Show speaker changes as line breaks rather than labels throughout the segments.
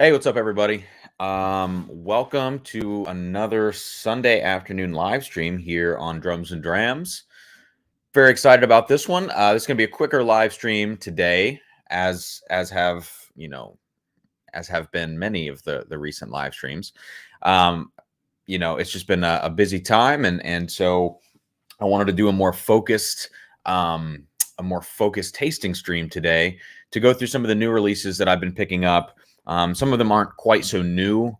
Hey, what's up, everybody? Welcome to another Sunday afternoon live stream here on Drums and Drams. Very excited about this one. This is going to be a quicker live stream today, as have been many of the recent live streams. It's just been a busy time, and so I wanted to do a more focused tasting stream today to go through some of the new releases that I've been picking up. Some of them aren't quite so new.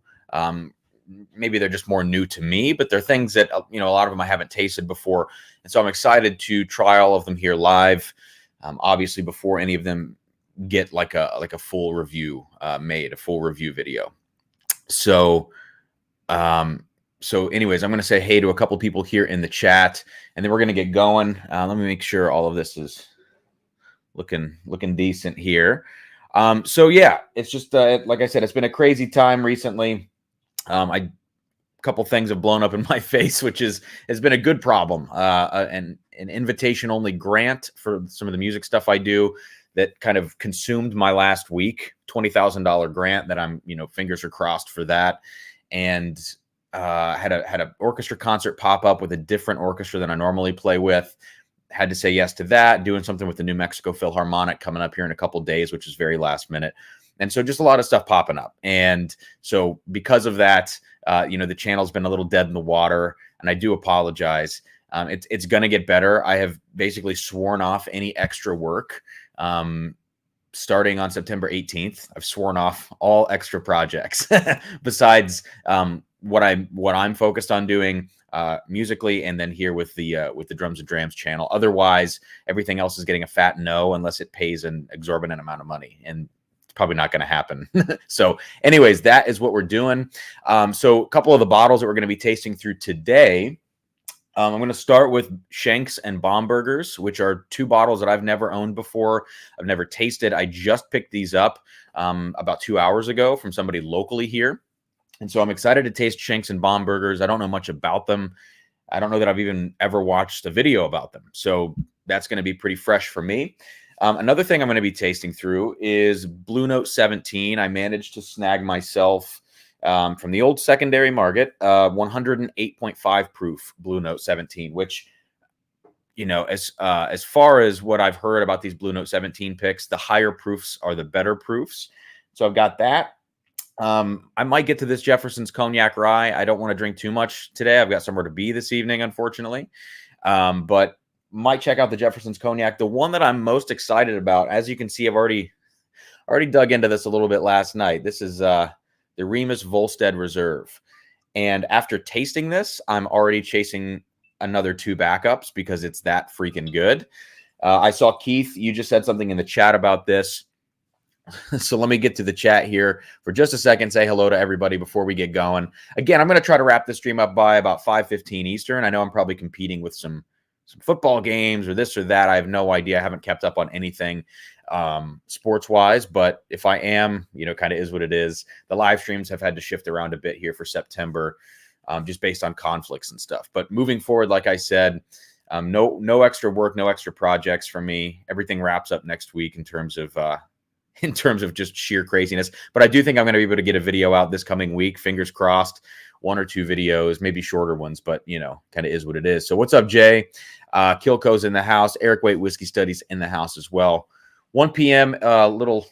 Maybe they're just more new to me, but they're things that a lot of them I haven't tasted before, and so I'm excited to try all of them here live. Obviously, before any of them get like a full review made, a full review video. So, anyways, I'm going to say hey to a couple people here in the chat, and then we're going to get going. Let me make sure all of this is looking decent here. So yeah, it's just like I said, it's been a crazy time recently. A couple things have blown up in my face, which has been a good problem. An invitation only grant for some of the music stuff I do that kind of consumed my last week. $20,000 grant that I'm fingers are crossed for that, and had a orchestra concert pop up with a different orchestra than I normally play with. Had to say yes to that, doing something with the New Mexico Philharmonic coming up here in a couple days, which is very last minute. And so just a lot of stuff popping up. And so because of that, the channel's been a little dead in the water, and I do apologize. It's going to get better. I have basically sworn off any extra work. Starting on September 18th, I've sworn off all extra projects besides what I'm focused on doing musically, and then here with the Drums and Drams channel. Otherwise, everything else is getting a fat no unless it pays an exorbitant amount of money, and it's probably not going to happen. So anyways, that is what we're doing. So a couple of the bottles that we're going to be tasting through today. I'm going to start with Shanks and Bombergers, which are two bottles that I've never owned before. I've never tasted. I just picked these up about 2 hours ago from somebody locally here. And so I'm excited to taste Shanks and Bombergers. I don't know much about them. I don't know that I've even ever watched a video about them. So that's going to be pretty fresh for me. Another thing I'm going to be tasting through is Blue Note 17. I managed to snag myself from the old secondary market, 108.5 proof Blue Note 17, which, as far as what I've heard about these Blue Note 17 picks, the higher proofs are the better proofs. So I've got that. I might get to this Jefferson's Cognac Rye. I don't want to drink too much today. I've got somewhere to be this evening, unfortunately. But might check out the Jefferson's Cognac. The one that I'm most excited about, as you can see, I've already dug into this a little bit last night. This is the Remus Volstead Reserve. And after tasting this, I'm already chasing another two backups because it's that freaking good. I saw Keith, you just said something in the chat about this. So let me get to the chat here for just a second. Say hello to everybody before we get going. Again, I'm going to try to wrap this stream up by about 5:15 Eastern. I know I'm probably competing with some football games or this or that. I have no idea. I haven't kept up on anything sports-wise, but if I am, kind of is what it is. The live streams have had to shift around a bit here for September, just based on conflicts and stuff. But moving forward, like I said, no extra work, no extra projects for me. Everything wraps up next week in terms of just sheer craziness. But I do think I'm going to be able to get a video out this coming week. Fingers crossed. 1 or 2 videos, maybe shorter ones, but kind of is what it is. So what's up, Jay? Kilco's in the house. Eric Waite Whiskey Studies in the house as well. 1 p.m. Little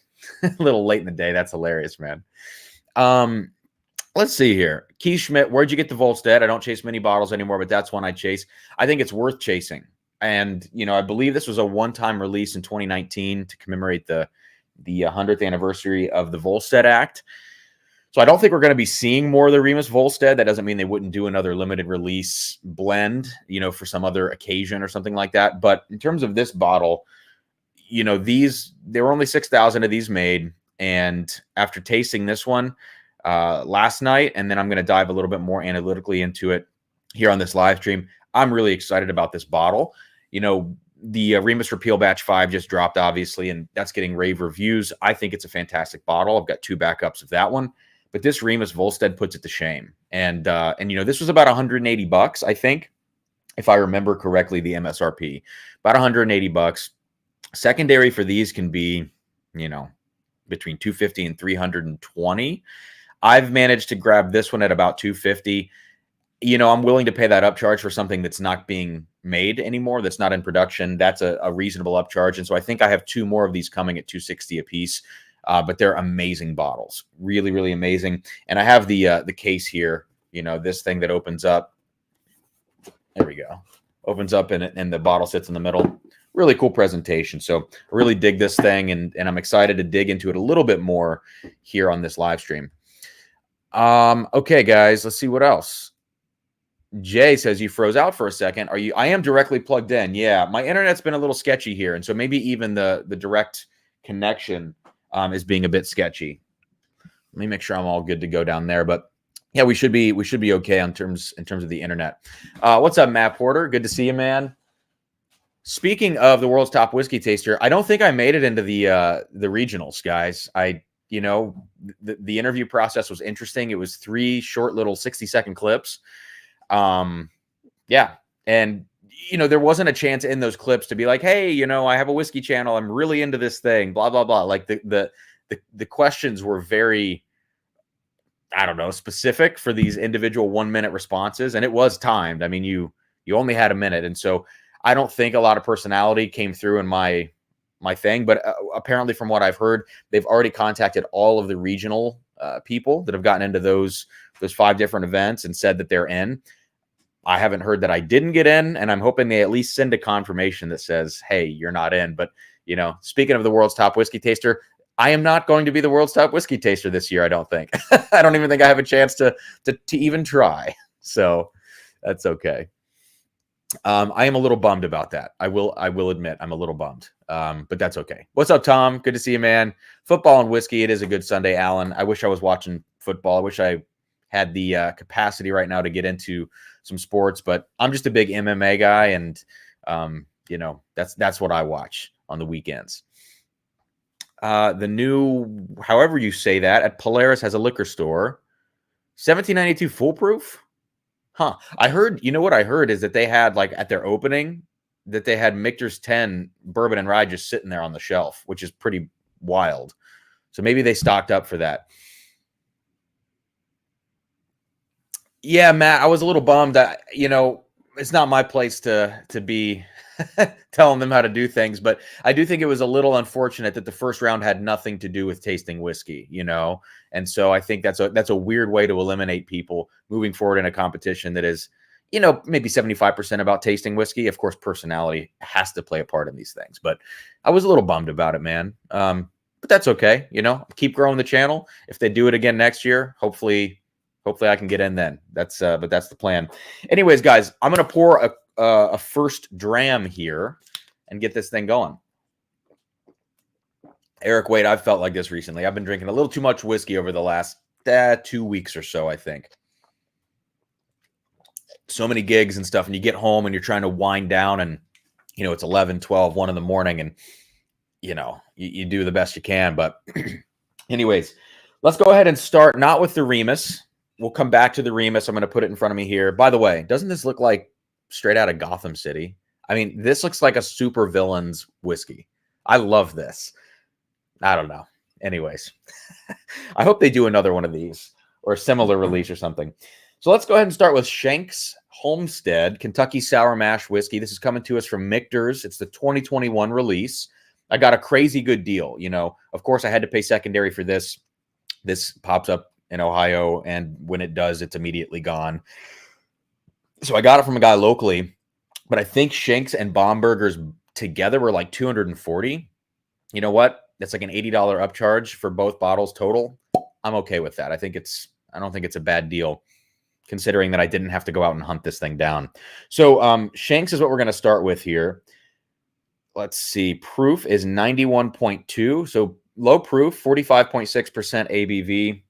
late in the day. That's hilarious, man. Let's see here. Keith Schmidt, where'd you get the Volstead? I don't chase many bottles anymore, but that's one I chase. I think it's worth chasing. And, I believe this was a one-time release in 2019 to commemorate the 100th anniversary of the Volstead Act. So I don't think we're going to be seeing more of the Remus Volstead. That doesn't mean they wouldn't do another limited release blend, for some other occasion or something like that. But in terms of this bottle, there were only 6,000 of these made. And after tasting this one last night, and then I'm going to dive a little bit more analytically into it here on this live stream, I'm really excited about this bottle. The Remus Repeal Batch 5 just dropped, obviously, and that's getting rave reviews. I think it's a fantastic bottle. I've got 2 backups of that one. But this Remus Volstead puts it to shame. And this was about $180, I think, if I remember correctly, the MSRP. About $180. Secondary for these can be, between 250 and 320. I've managed to grab this one at about 250. I'm willing to pay that upcharge for something that's not being made anymore, that's not in production. That's a reasonable upcharge. And so I think I have 2 more of these coming at 260 a piece. But they're amazing bottles, really, really amazing. And I have the case here, this thing that opens up. There we go. Opens up and the bottle sits in the middle. Really cool presentation. So I really dig this thing, and I'm excited to dig into it a little bit more here on this live stream. Okay, guys, let's see what else. Jay says you froze out for a second. I am directly plugged in. Yeah, my internet's been a little sketchy here, and so maybe even the direct connection is being a bit sketchy. Let me make sure I'm all good to go down there. But yeah, we should be okay in terms of the internet. What's up, Matt Porter? Good to see you, man. Speaking of the world's top whiskey taster, I don't think I made it into the regionals, guys. The interview process was interesting. It was 3 short little 60-second clips. Yeah. And, there wasn't a chance in those clips to be like, hey, I have a whiskey channel. I'm really into this thing, blah, blah, blah. Like the questions were very, I don't know, specific for these individual 1-minute responses. And it was timed. I mean, you only had a minute. And so I don't think a lot of personality came through in my thing, but apparently from what I've heard, they've already contacted all of the regional people that have gotten into those 5 different events and said that they're in. I haven't heard that I didn't get in, and I'm hoping they at least send a confirmation that says, hey, you're not in. But, speaking of the world's top whiskey taster, I am not going to be the world's top whiskey taster this year, I don't think. I don't even think I have a chance to even try. So that's okay. I am a little bummed about that. I will admit I'm a little bummed, but that's okay. What's up, Tom? Good to see you, man. Football and whiskey. It is a good Sunday, Alan. I wish I was watching football. I wish I had the capacity right now to get into some sports, but I'm just a big MMA guy, and that's what I watch on the weekends. The new, however you say that, at Polaris has a liquor store. 1792 foolproof. Huh. I heard, what I heard is that they had, like, at their opening, that they had Michter's 10 bourbon and rye just sitting there on the shelf, which is pretty wild. So maybe they stocked up for that. Yeah, Matt, I was a little bummed that, it's not my place to be telling them how to do things, but I do think it was a little unfortunate that the first round had nothing to do with tasting whiskey, and so I think that's a weird way to eliminate people moving forward in a competition that is, maybe 75% about tasting whiskey. Of course, personality has to play a part in these things, but I was a little bummed about it, man. But that's okay, keep growing the channel. If they do it again next year, hopefully I can get in then. But that's the plan. Anyways, guys, I'm gonna pour a first dram here and get this thing going. Eric, wait, I've felt like this recently. I've been drinking a little too much whiskey over the last 2 weeks or so, I think. So many gigs and stuff, and you get home and you're trying to wind down, and it's 11, 12, 1 in the morning, and you do the best you can. But anyways, let's go ahead and start not with the Remus. We'll come back to the Remus. I'm going to put it in front of me here. By the way, doesn't this look like straight out of Gotham City? I mean, this looks like a super villain's whiskey. I love this. I don't know. Anyways, I hope they do another one of these or a similar release or something. So let's go ahead and start with Shanks Homestead Kentucky Sour Mash Whiskey. This is coming to us from Michter's. It's the 2021 release. I got a crazy good deal. Of course, I had to pay secondary for this. This pops up in Ohio, and when it does, it's immediately gone. So I got it from a guy locally, but I think Shanks and Bombergers together were like $240. You know what? That's like an $80 upcharge for both bottles total. I'm okay with that. I don't think it's a bad deal, considering that I didn't have to go out and hunt this thing down. So Shanks is what we're going to start with here. Let's see. Proof is 91.2. So low proof, 45.6% ABV.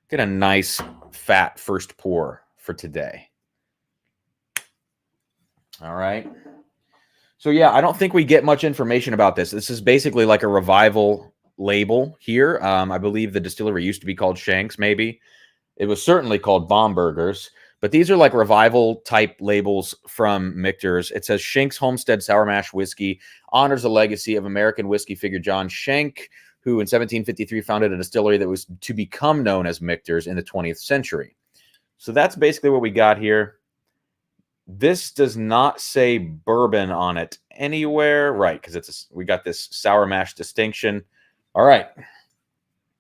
Get a nice fat first pour for today. All right. So yeah, I don't think we get much information about this. This is basically like a revival label here. I believe the distillery used to be called Shanks, maybe. It was certainly called Bombergers. But these are like revival type labels from Michter's. It says Shank's Homestead Sour Mash Whiskey honors the legacy of American whiskey figure John Shenk, who in 1753 founded a distillery that was to become known as Michter's in the 20th century. So that's basically what we got here. This does not say bourbon on it anywhere, right? Because we got this sour mash distinction. All right,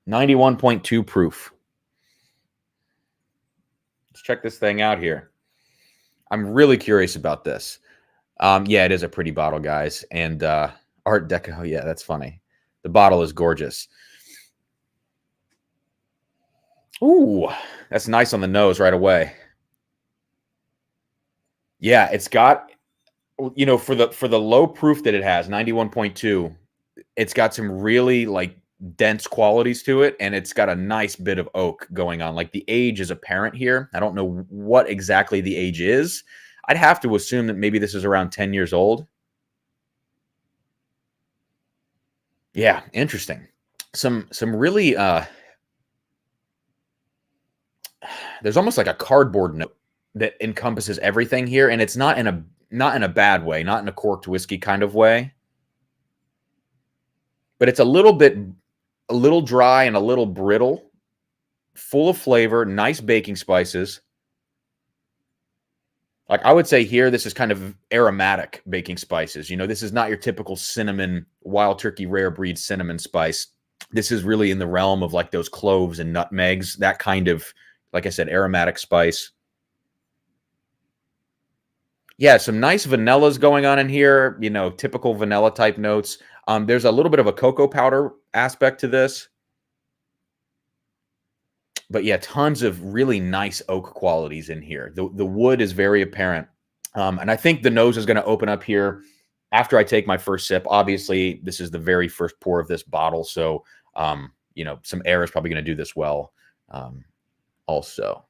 91.2 proof. Let's check this thing out here. I'm really curious about this. Yeah, it is a pretty bottle, guys, and Art Deco. Yeah, that's funny. The bottle is gorgeous. Ooh, that's nice on the nose right away. Yeah, it's got, you know, for the low proof that it has, 91.2, it's got some really like dense qualities to it, and it's got a nice bit of oak going on. Like the age is apparent here. I don't know what exactly the age is. I'd have to assume that maybe this is around 10 years old. Yeah, interesting. Some really there's almost like a cardboard note that encompasses everything here, and it's not in a bad way, not in a corked whiskey kind of way. But it's a little dry and a little brittle, full of flavor, nice baking spices. Like I would say here, this is kind of aromatic baking spices. You know, this is not your typical cinnamon, wild turkey, rare breed cinnamon spice. This is really in the realm of like those cloves and nutmegs, that kind of, like I said, aromatic spice. Yeah, some nice vanillas going on in here, you know, typical vanilla type notes. There's a little bit of a cocoa powder aspect to this. But yeah, tons of really nice oak qualities in here. The wood is very apparent. And I think the nose is going to open up here after I take my first sip. Obviously, this is the very first pour of this bottle. So, you know, some air is probably going to do this well also.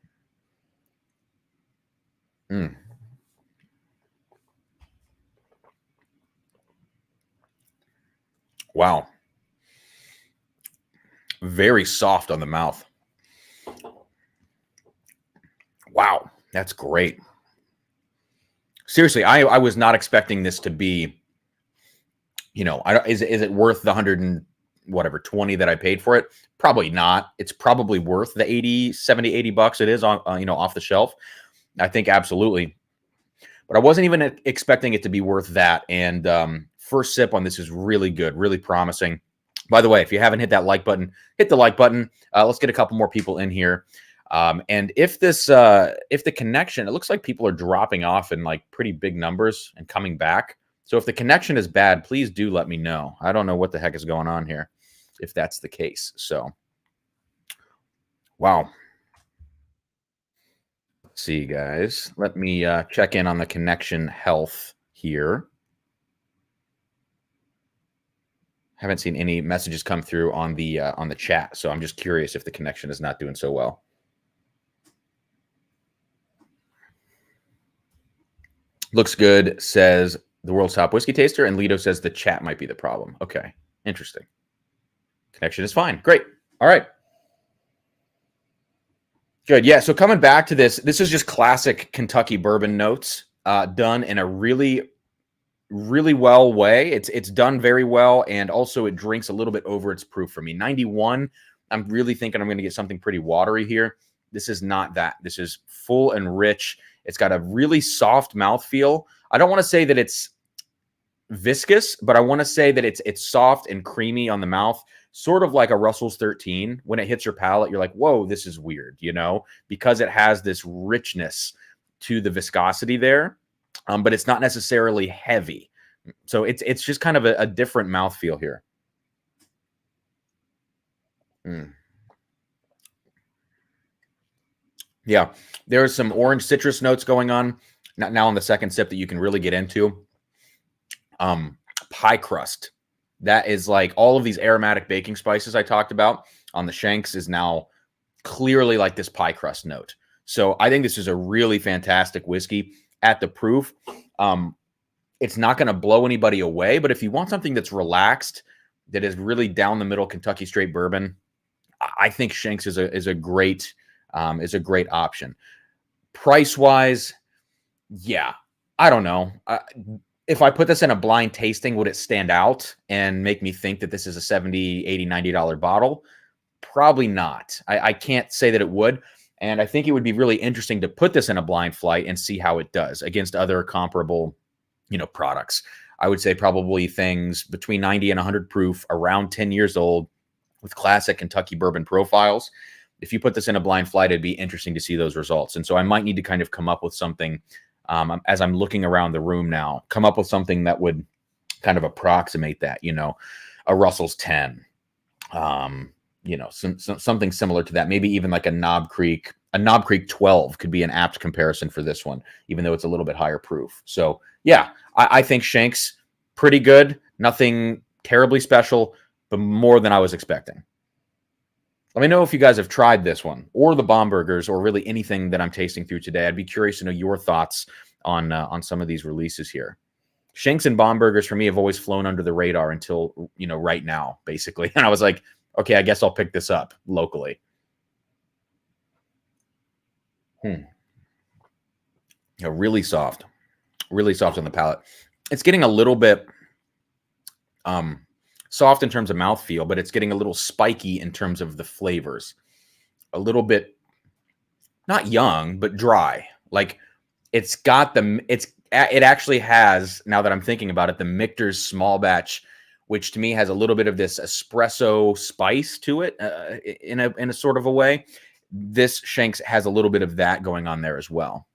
Wow. Very soft on the mouth. Wow, that's great. Seriously, I was not expecting this to be, you know, is it worth the 100 and whatever 20 that I paid for it? Probably not. It's probably worth the 80, 70, 80 bucks it is on, you know, off the shelf. I think absolutely. But I wasn't even expecting it to be worth that. And first sip on this is really good, really promising. By the way, if you haven't hit that like button, hit the like button. Let's get a couple more people in here. And if the connection, it looks like people are dropping off in like pretty big numbers and coming back. So if the connection is bad, please do let me know. I don't know what the heck is going on here, if that's the case. So, wow. Let's see, guys. Let me check in on the connection health here. Haven't seen any messages come through on the chat, so I'm just curious if the connection is not doing so well. Looks good, says the world's top whiskey taster, and Lido says the chat might be the problem. Okay, interesting. Connection is fine. Great. All right. Good. Yeah, so coming back to this is just classic Kentucky bourbon notes done in a really, really well way. It's done very well, and also it drinks a little bit over its proof for me. 91, I'm really thinking I'm going to get something pretty watery here. This is not that. This is full and rich. It's got a really soft mouthfeel. I don't want to say that it's viscous, but I want to say that it's soft and creamy on the mouth, sort of like a Russell's 13. When it hits your palate, you're like, whoa, this is weird, you know, because it has this richness to the viscosity there, but it's not necessarily heavy. So it's just kind of a different mouthfeel here. Yeah, there's some orange citrus notes going on now on the second sip that you can really get into. Pie crust. That is like all of these aromatic baking spices I talked about on the Shanks is now clearly like this pie crust note. So I think this is a really fantastic whiskey at the proof. It's not going to blow anybody away, but if you want something that's relaxed, that is really down the middle Kentucky straight bourbon, I think Shanks is a great option. Price-wise, yeah, I don't know. If I put this in a blind tasting, would it stand out and make me think that this is a $70, $80, $90 bottle? Probably not. I can't say that it would. And I think it would be really interesting to put this in a blind flight and see how it does against other comparable, products. I would say probably things between 90 and 100 proof, around 10 years old, with classic Kentucky bourbon profiles. If you put this in a blind flight, it'd be interesting to see those results. And so I might need to kind of come up with something, as I'm looking around the room now, come up with something that would kind of approximate that, a Russell's 10, something similar to that. Maybe even like a Knob Creek 12 could be an apt comparison for this one, even though it's a little bit higher proof. So yeah, I think Shanks pretty good. Nothing terribly special, but more than I was expecting. Let me know if you guys have tried this one or the Bombergers or really anything that I'm tasting through today. I'd be curious to know your thoughts on some of these releases here. Shanks and Bombergers for me have always flown under the radar until, right now, basically. And I was like, okay, I guess I'll pick this up locally. Really soft on the palate. It's getting a little bit soft in terms of mouthfeel, but it's getting a little spiky in terms of the flavors. A little bit, not young, but dry. Like it actually has, now that I'm thinking about it, the Michter's small batch, which to me has a little bit of this espresso spice to it in a sort of a way. This Shanks has a little bit of that going on there as well.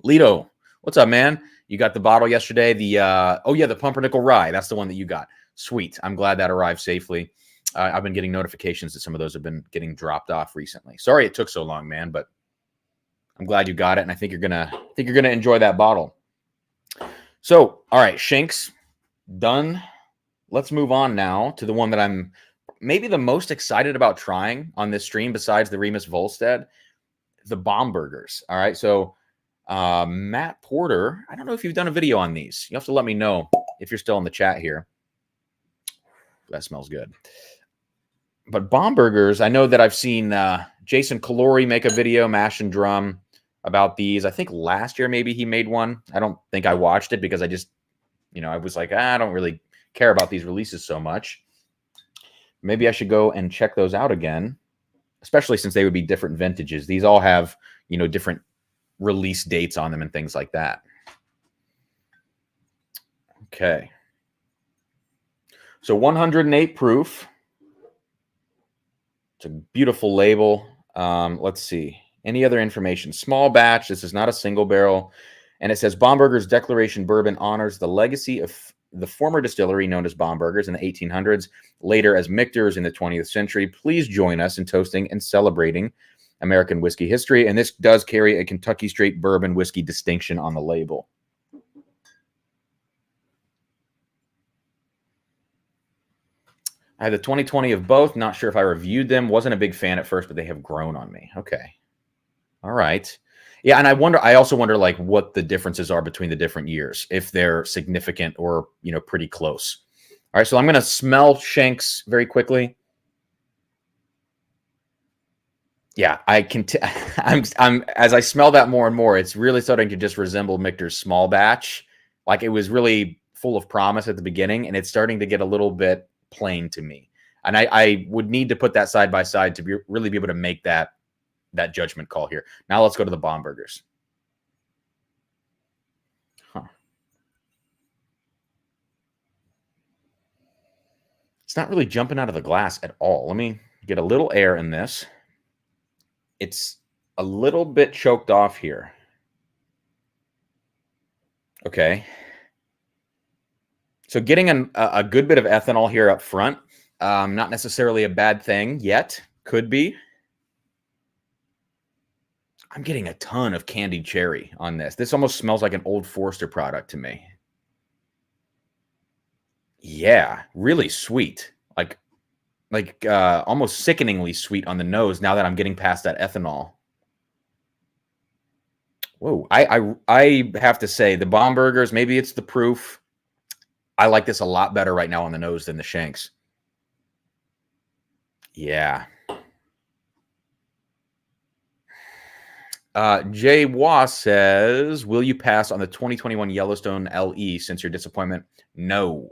Lito, what's up, man? You got the bottle yesterday. The Pumpernickel Rye. That's the one that you got. Sweet. I'm glad that arrived safely. I've been getting notifications that some of those have been getting dropped off recently. Sorry it took so long, man, but I'm glad you got it, and I think you're gonna enjoy that bottle. So, all right, Shanks done. Let's move on now to the one that I'm maybe the most excited about trying on this stream, besides the Remus Volstead, the Bombergers. All right, so Matt Porter, I don't know if you've done a video on these. You have to let me know if you're still in the chat here. That smells good. But Bombergers, I know that I've seen Jason Calori make a video, Mash and Drum, about these. I think last year maybe he made one. I don't think I watched it because I just, I was like, I don't really care about these releases so much. Maybe I should go and check those out again, especially since they would be different vintages. These all have, different release dates on them and things like that. Okay. So 108 proof. It's a beautiful label. Let's see. Any other information? Small batch. This is not a single barrel. And it says Bomberger's Declaration Bourbon honors the legacy of the former distillery known as Bomberger's in the 1800s, later as Michter's in the 20th century. Please join us in toasting and celebrating American whiskey history. And this does carry a Kentucky straight bourbon whiskey distinction on the label. I had the 2020 of both. Not sure if I reviewed them. Wasn't a big fan at first, but they have grown on me. Okay. All right. Yeah, and I also wonder like what the differences are between the different years, if they're significant or, pretty close. All right, so I'm going to smell Shanks very quickly. Yeah, I can. I'm as I smell that more and more, it's really starting to just resemble Michter's small batch. Like it was really full of promise at the beginning, and it's starting to get a little bit plain to me. And I would need to put that side by side to really be able to make that judgment call here. Now let's go to the Bombergers. It's not really jumping out of the glass at all. Let me get a little air in this. It's a little bit choked off here. Okay. So getting a good bit of ethanol here up front. Not necessarily a bad thing yet. Could be. I'm getting a ton of candied cherry on this. This almost smells like an Old Forester product to me. Yeah, really sweet. Like almost sickeningly sweet on the nose now that I'm getting past that ethanol. Whoa, I have to say the Bombergers, maybe it's the proof. I like this a lot better right now on the nose than the Shanks. Yeah. Jay Wass says, will you pass on the 2021 Yellowstone LE since your disappointment? No.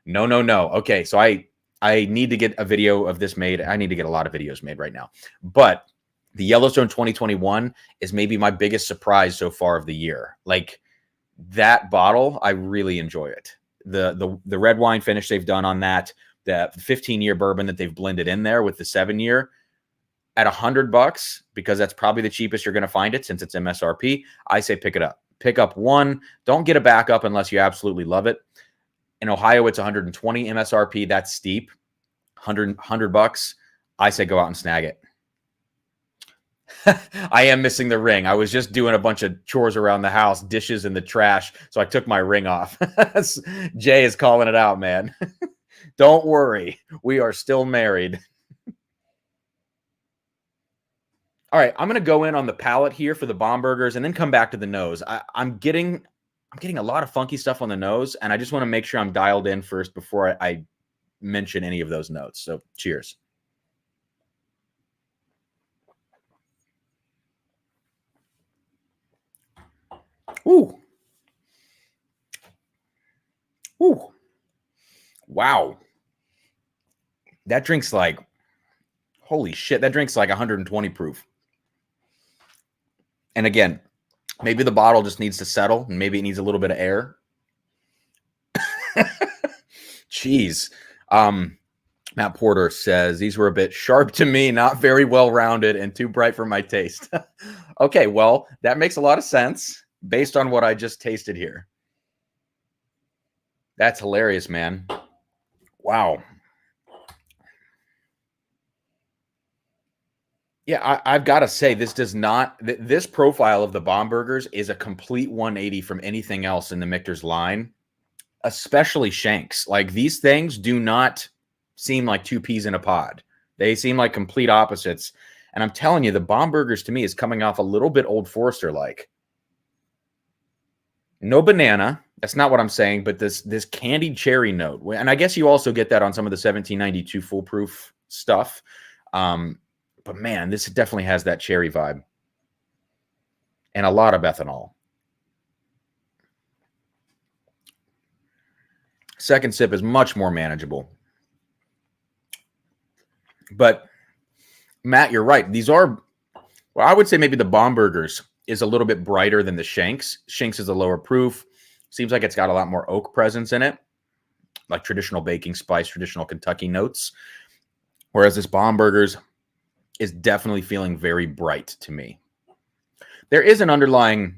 No, no, no. Okay, so I need to get a video of this made. I need to get a lot of videos made right now. But the Yellowstone 2021 is maybe my biggest surprise so far of the year. Like that bottle, I really enjoy it. The red wine finish they've done on that, the 15-year bourbon that they've blended in there with the 7-year at $100, because that's probably the cheapest you're going to find it since it's MSRP. I say pick it up. Pick up one. Don't get a backup unless you absolutely love it. In Ohio, it's 120 MSRP. That's steep. $100. I say go out and snag it. I am missing the ring. I was just doing a bunch of chores around the house, dishes in the trash, so I took my ring off. Jay is calling it out, man. Don't worry. We are still married. All right, I'm going to go in on the palate here for the Bombergers and then come back to the nose. I'm getting a lot of funky stuff on the nose, and I just want to make sure I'm dialed in first before I mention any of those notes. So cheers. Ooh. Ooh. Wow. That drink's like, holy shit, that drink's like 120 proof. And again, maybe the bottle just needs to settle, and maybe it needs a little bit of air. Jeez. Matt Porter says, these were a bit sharp to me, not very well-rounded, and too bright for my taste. Okay, well, that makes a lot of sense based on what I just tasted here. That's hilarious, man. Wow. Yeah, I've got to say, this does not, this profile of the Bombergers is a complete 180 from anything else in the Michter's line, especially Shanks. Like, these things do not seem like two peas in a pod. They seem like complete opposites. And I'm telling you, the Bombergers to me is coming off a little bit Old Forester-like. No banana. That's not what I'm saying, but this candied cherry note. And I guess you also get that on some of the 1792 foolproof stuff. But man, this definitely has that cherry vibe. And a lot of ethanol. Second sip is much more manageable. But Matt, you're right. These are, well, I would say maybe the Bombergers is a little bit brighter than the Shanks. Shanks is a lower proof. Seems like it's got a lot more oak presence in it, like traditional baking spice, traditional Kentucky notes. Whereas this Bombergers is definitely feeling very bright to me. There is an underlying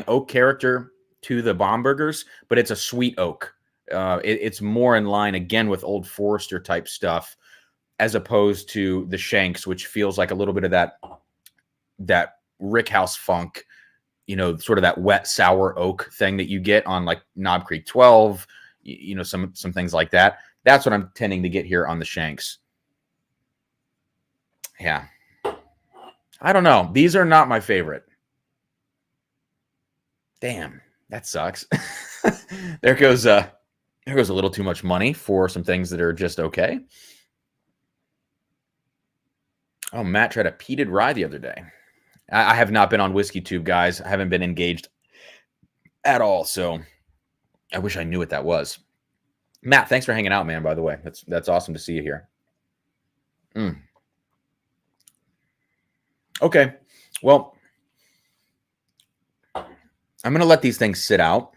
oak character to the Bombergers, but it's a sweet oak. It's more in line, again, with Old Forester type stuff, as opposed to the Shanks, which feels like a little bit of that Rickhouse funk, sort of that wet, sour oak thing that you get on like Knob Creek 12, some things like that. That's what I'm tending to get here on the Shanks. Yeah. I don't know. These are not my favorite. Damn, that sucks. There goes a little too much money for some things that are just okay. Oh, Matt tried a peated rye the other day. I have not been on Whiskey Tube, guys. I haven't been engaged at all, so I wish I knew what that was. Matt, thanks for hanging out, man, by the way. That's awesome to see you here. Okay, well, I'm going to let these things sit out.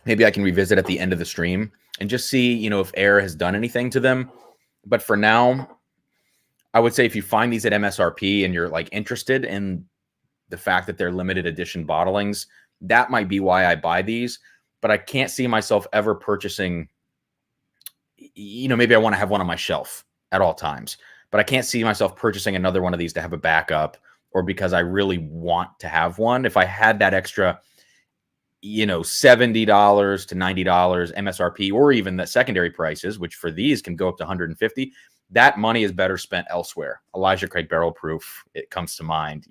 Maybe I can revisit at the end of the stream and just see, if air has done anything to them. But for now, I would say if you find these at MSRP and you're like interested in the fact that they're limited edition bottlings, that might be why I buy these. But I can't see myself ever purchasing, maybe I want to have one on my shelf at all times. But I can't see myself purchasing another one of these to have a backup or because I really want to have one. If I had that extra, $70 to $90 MSRP, or even the secondary prices, which for these can go up to $150, that money is better spent elsewhere. Elijah Craig Barrel Proof, it comes to mind.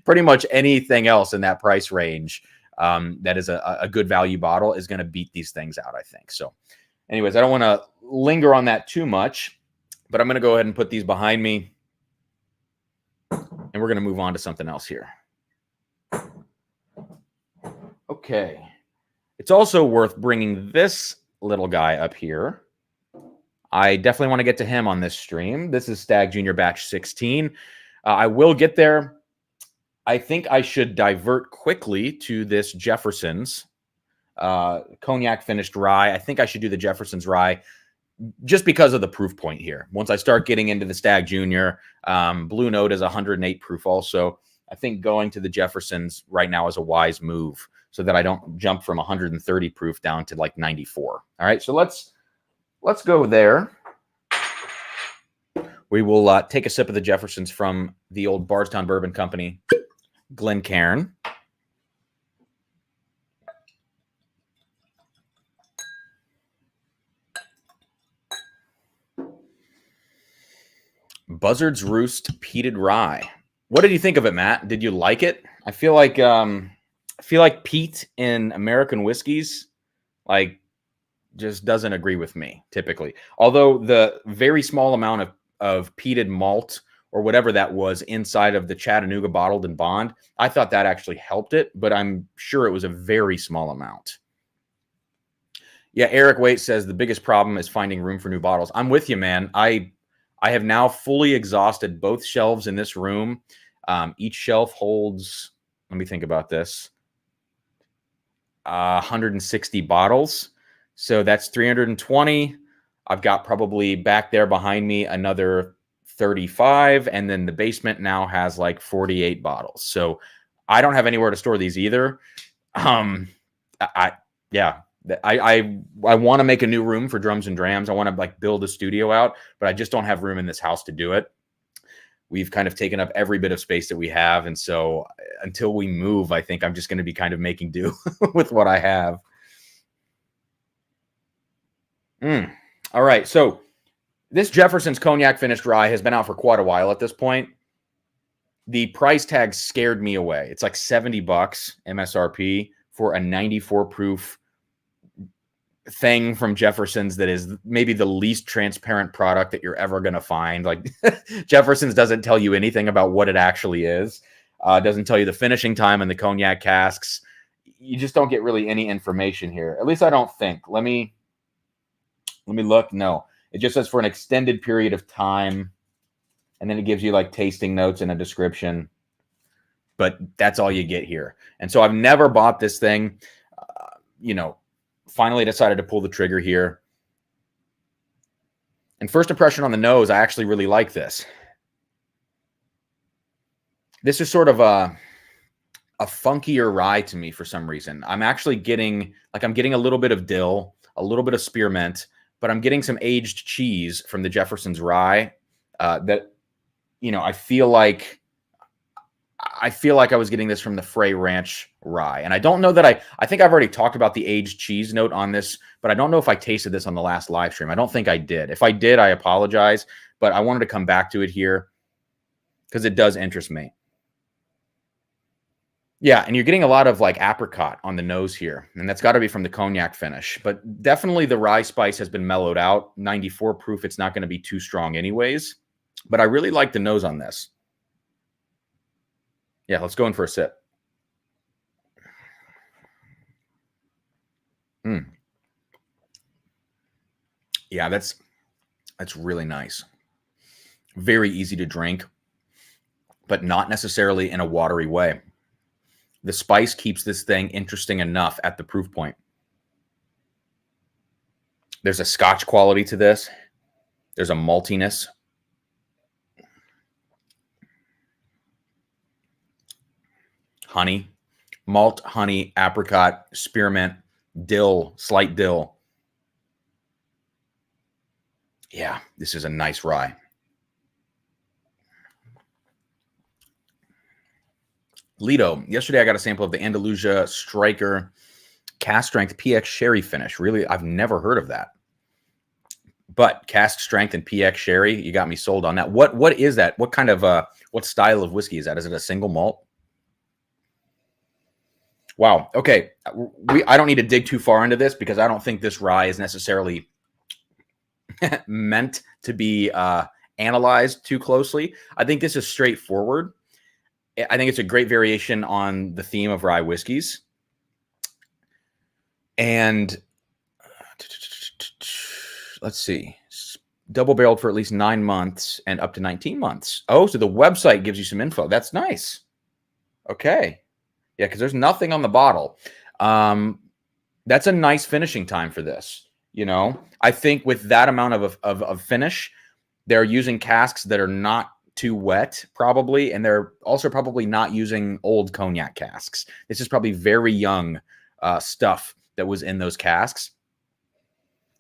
Pretty much anything else in that price range that is a good value bottle is going to beat these things out, I think. So anyways, I don't want to linger on that too much, but I'm going to go ahead and put these behind me. and we're going to move on to something else here. Okay. It's also worth bringing this little guy up here. I definitely want to get to him on this stream. This is Stagg Junior Batch 16. I will get there. I think I should divert quickly to this Jefferson's cognac finished rye. I think I should do the Jefferson's rye just because of the proof point here. Once I start getting into the Stagg Junior, Blue Note is 108 proof also. I think going to the Jefferson's right now is a wise move so that I don't jump from 130 proof down to like 94. All right, so let's go there. We will take a sip of the Jefferson's from the old Bardstown Bourbon Company, Glencairn. Buzzard's Roost peated rye. What did you think of it, Matt? Did you like it? I feel like peat in American whiskeys like just doesn't agree with me typically. Although the very small amount of peated malt or whatever that was inside of the Chattanooga bottled and bond, I thought that actually helped it, but I'm sure it was a very small amount. Yeah, Eric Waite says the biggest problem is finding room for new bottles. I'm with you, man. I have now fully exhausted both shelves in this room. Each shelf holds, let me think about this, 160 bottles. So that's 320. I've got probably back there behind me another 35. And then the basement now has like 48 bottles. So I don't have anywhere to store these either. I want to make a new room for drums and drams. I want to like build a studio out, but I just don't have room in this house to do it. We've kind of taken up every bit of space that we have. And so until we move, I think I'm just going to be kind of making do with what I have. All right. So this Jefferson's Cognac Finished Rye has been out for quite a while at this point. The price tag scared me away. It's like $70 MSRP for a 94 proof thing from Jefferson's that is maybe the least transparent product that you're ever going to find. Like Jefferson's doesn't tell you anything about what it actually is. Doesn't tell you the finishing time and the cognac casks. You just don't get really any information here. At least I don't think. Let me look. No, it just says for an extended period of time. And then it gives you like tasting notes and a description. But that's all you get here. And so I've never bought this thing. Finally decided to pull the trigger here. And first impression on the nose, I actually really like this. This is sort of a funkier rye to me for some reason. I'm actually getting a little bit of dill, a little bit of spearmint, but I'm getting some aged cheese from the Jefferson's rye that, I feel like I was getting this from the Frey Ranch rye. And I don't know that I think I've already talked about the aged cheese note on this, but I don't know if I tasted this on the last live stream. I don't think I did. If I did, I apologize, but I wanted to come back to it here because it does interest me. Yeah, and you're getting a lot of like apricot on the nose here, and that's got to be from the cognac finish. But definitely the rye spice has been mellowed out. 94 proof, it's not going to be too strong anyways. But I really like the nose on this. Yeah, let's go in for a sip. Yeah, that's really nice. Very easy to drink, but not necessarily in a watery way. The spice keeps this thing interesting enough at the proof point. There's a Scotch quality to this. There's a maltiness. Honey, malt, honey, apricot, spearmint, dill, slight dill. Yeah, this is a nice rye. Lido, yesterday I got a sample of the Andalusia Striker cast strength PX sherry finish. Really, I've never heard of that. But cast strength and PX sherry, you got me sold on that. What is that? What kind of what style of whiskey is that? Is it a single malt? Wow. Okay. I don't need to dig too far into this because I don't think this rye is necessarily meant to be analyzed too closely. I think this is straightforward. I think it's a great variation on the theme of rye whiskeys. And let's see, double barreled for at least 9 months and up to 19 months. Oh, so the website gives you some info. That's nice. Okay. Yeah, because there's nothing on the bottle. That's a nice finishing time for this. You know, I think with that amount of finish, they're using casks that are not too wet, probably, and they're also probably not using old cognac casks. This is probably very young stuff that was in those casks.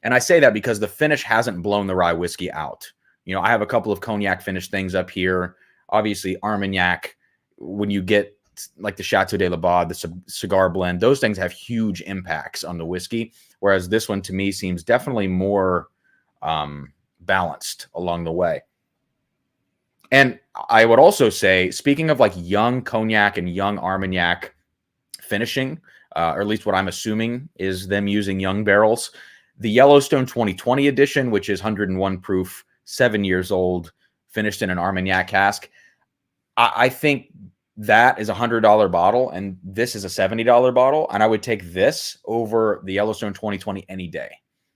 And I say that because the finish hasn't blown the rye whiskey out. You know, I have a couple of cognac finished things up here. Obviously, Armagnac, when you get like the Chateau de la Baude, the cigar blend, those things have huge impacts on the whiskey. Whereas this one, to me, seems definitely more balanced along the way. And I would also say, speaking of like young cognac and young Armagnac finishing, or at least what I'm assuming is them using young barrels, the Yellowstone 2020 edition, which is 101 proof, 7 years old, finished in an Armagnac cask, I think that is a $100 bottle, and this is a $70 bottle, and I would take this over the Yellowstone 2020 any day.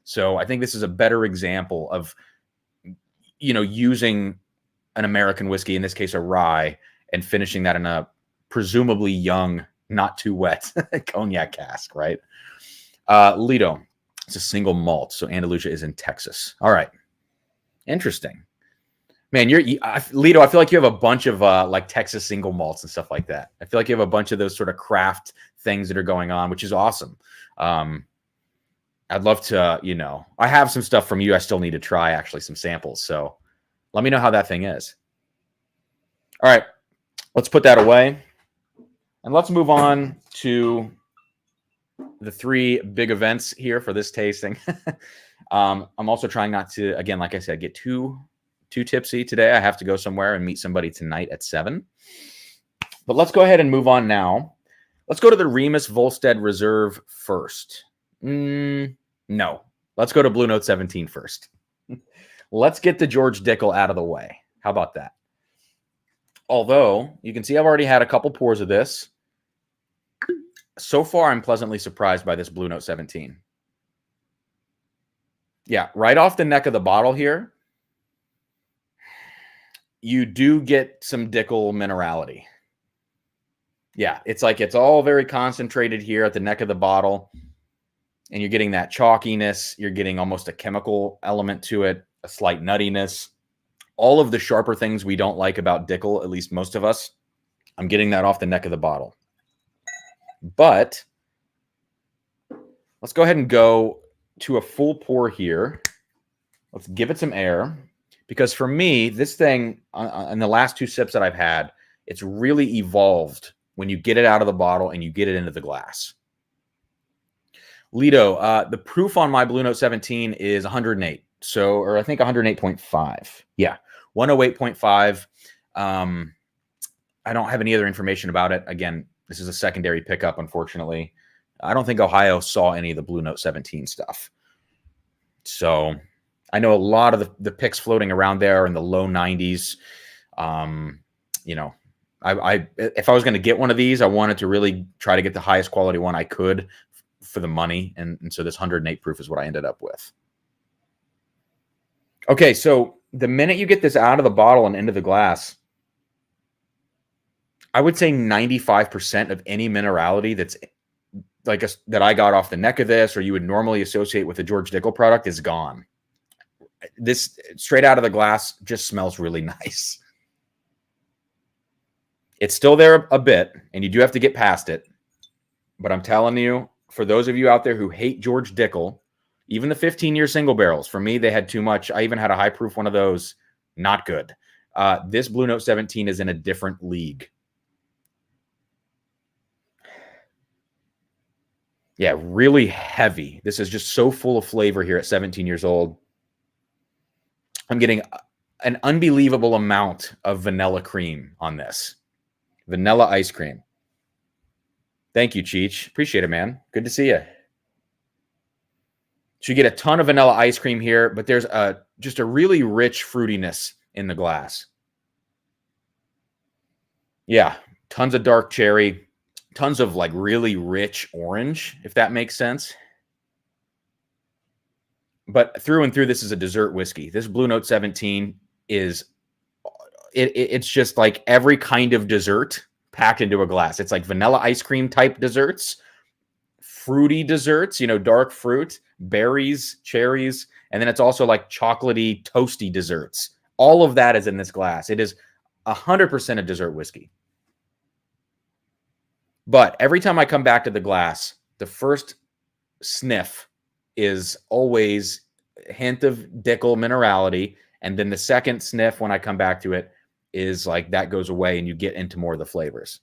So I think this is a better example of, you know, using an American whiskey, in this case a rye, and finishing that in a presumably young, not too wet cognac cask, right? Lido, it's a single malt, so Andalusia is in Texas. All right, interesting. Man, Lido, I feel like you have a bunch of like Texas single malts and stuff like that. I feel like you have a bunch of those sort of craft things that are going on, which is awesome. I'd love to, you know, I have some stuff from you I still need to try, actually, some samples. So let me know how that thing is. All right, let's put that away. And let's move on to the 3 big events here for this tasting. I'm also trying not to, again, like I said, get too tipsy today. I have to go somewhere and meet somebody tonight at 7. But let's go ahead and move on now. Let's go to the Remus Volstead Reserve first. No. Let's go to Blue Note 17 first. Let's get the George Dickel out of the way. How about that? Although, you can see I've already had a couple pours of this. So far, I'm pleasantly surprised by this Blue Note 17. Yeah, right off the neck of the bottle here, you do get some Dickel minerality. Yeah, it's like it's all very concentrated here at the neck of the bottle. And you're getting that chalkiness. You're getting almost a chemical element to it, a slight nuttiness. All of the sharper things we don't like about Dickel, at least most of us, I'm getting that off the neck of the bottle. But let's go ahead and go to a full pour here. Let's give it some air. Because for me, this thing, in the last 2 sips that I've had, it's really evolved when you get it out of the bottle and you get it into the glass. Lido, the proof on my Blue Note 17 is 108. So, or I think 108.5. Yeah, 108.5. I don't have any other information about it. Again, this is a secondary pickup, unfortunately. I don't think Ohio saw any of the Blue Note 17 stuff. So I know a lot of the picks floating around there in the low 90s. You know, if I was going to get one of these, I wanted to really try to get the highest quality one I could for the money. And so this 108 proof is what I ended up with. Okay, so the minute you get this out of the bottle and into the glass, I would say 95% of any minerality that's like that I got off the neck of this or you would normally associate with a George Dickel product is gone. This straight out of the glass just smells really nice. It's still there a bit, and you do have to get past it. But I'm telling you, for those of you out there who hate George Dickel, even the 15-year single barrels, for me, they had too much. I even had a high proof one of those. Not good. This Blue Note 17 is in a different league. Yeah, really heavy. This is just so full of flavor here at 17 years old. I'm getting an unbelievable amount of vanilla cream on this. Vanilla ice cream. Thank you, Cheech. Appreciate it, man. Good to see you. So you get a ton of vanilla ice cream here, but there's just a really rich fruitiness in the glass. Yeah, Tons of dark cherry, tons of like really rich orange, if that makes sense. But through and through, this is a dessert whiskey. This Blue Note 17 is, it's just like every kind of dessert packed into a glass. It's like vanilla ice cream type desserts, fruity desserts, you know, dark fruit, berries, cherries, and then it's also like chocolatey, toasty desserts. All of that is in this glass. It is 100% a dessert whiskey. But every time I come back to the glass, the first sniff is always a hint of Dickel minerality. And then the second sniff when I come back to it is like that goes away and you get into more of the flavors.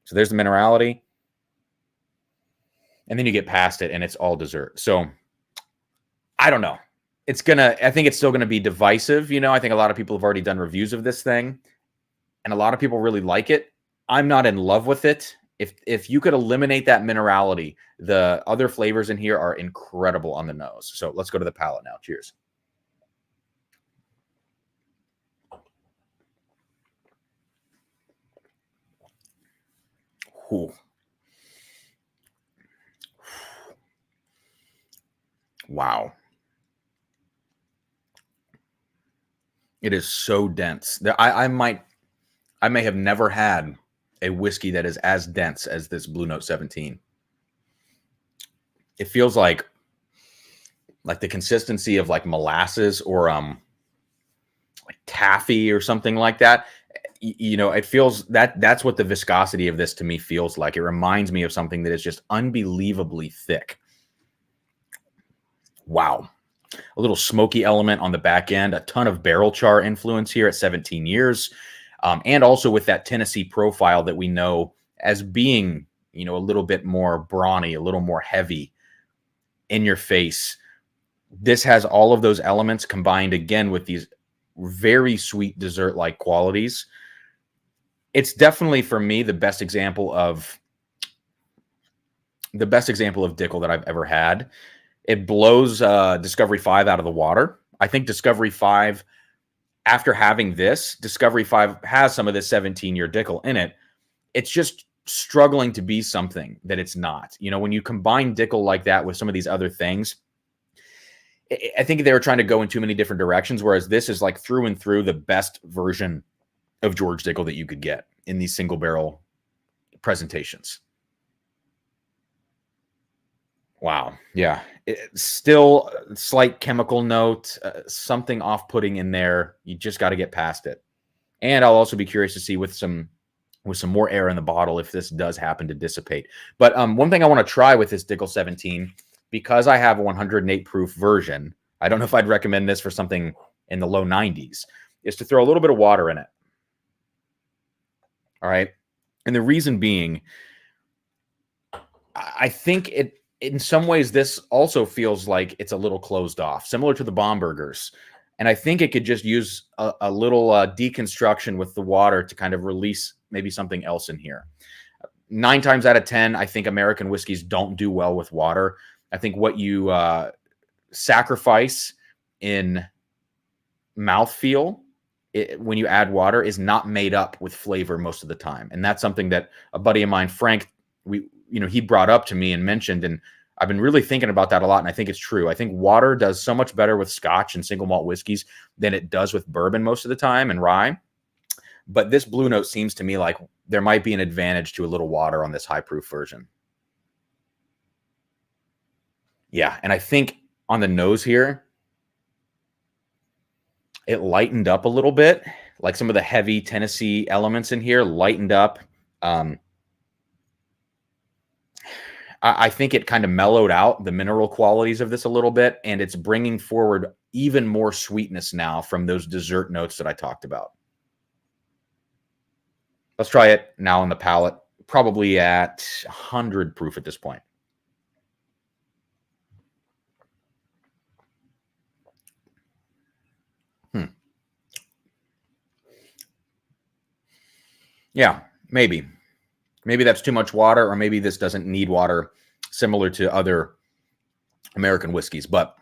So there's the minerality. And then you get past it and it's all dessert. So I don't know. I think it's still going to be divisive. You know, I think a lot of people have already done reviews of this thing and a lot of people really like it. I'm not in love with it. If you could eliminate that minerality, the other flavors in here are incredible on the nose. So let's go to the palate now. Cheers. Ooh. Wow. It is so dense. I may have never had a whiskey that is as dense as this Blue Note 17. It feels like the consistency of like molasses or like taffy or something like that. You know, it feels that's what the viscosity of this to me feels like. It reminds me of something that is just unbelievably thick. Wow. A little smoky element on the back end, a ton of barrel char influence here at 17 years. And also with that Tennessee profile that we know as being, you know, a little bit more brawny, a little more heavy in your face. This has all of those elements combined again with these very sweet dessert-like qualities. It's definitely for me the best example of Dickel that I've ever had. It blows Discovery 5 out of the water. I think Discovery 5, after having this, Discovery 5 has some of this 17-year Dickel in it. It's just struggling to be something that it's not. You know, when you combine Dickel like that with some of these other things, I think they were trying to go in too many different directions, whereas this is like through and through the best version of George Dickel that you could get in these single barrel presentations. Wow. Yeah. Still slight chemical note, something off-putting in there. You just got to get past it. And I'll also be curious to see with some more air in the bottle if this does happen to dissipate. But one thing I want to try with this Dickel 17, because I have a 108 proof version, I don't know if I'd recommend this for something in the low 90s, is to throw a little bit of water in it. All right. And the reason being, I think in some ways, this also feels like it's a little closed off, similar to the Bombergers. And I think it could just use a little deconstruction with the water to kind of release maybe something else in here. 9 times out of 10, I think American whiskeys don't do well with water. I think what you sacrifice in mouthfeel when you add water is not made up with flavor most of the time. And that's something that a buddy of mine, Frank, he brought up to me and mentioned, and I've been really thinking about that a lot, and I think it's true. I think water does so much better with Scotch and single malt whiskeys than it does with bourbon most of the time and rye. But this Blue Note seems to me like there might be an advantage to a little water on this high proof version. Yeah, and I think on the nose here, it lightened up a little bit, like some of the heavy Tennessee elements in here lightened up. I think it kind of mellowed out the mineral qualities of this a little bit, and it's bringing forward even more sweetness now from those dessert notes that I talked about. Let's try it now on the palate, probably at 100 proof at this point. Yeah, maybe. Maybe that's too much water, or maybe this doesn't need water similar to other American whiskeys. But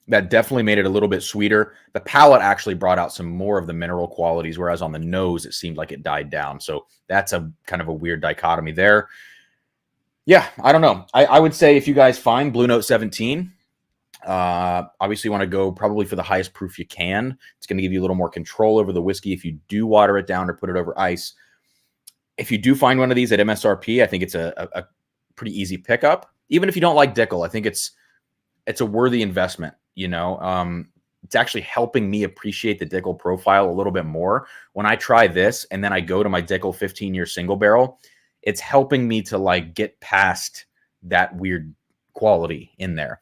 That definitely made it a little bit sweeter. The palate actually brought out some more of the mineral qualities, whereas on the nose, it seemed like it died down. So that's a kind of a weird dichotomy there. Yeah, I don't know. I would say if you guys find Blue Note 17, obviously you want to go probably for the highest proof you can. It's going to give you a little more control over the whiskey if you do water it down or put it over ice. If you do find one of these at MSRP, I think it's a pretty easy pickup. Even if you don't like Dickel, I think it's a worthy investment. You know, it's actually helping me appreciate the Dickel profile a little bit more. When I try this and then I go to my Dickel 15-year single barrel, it's helping me to like get past that weird quality in there.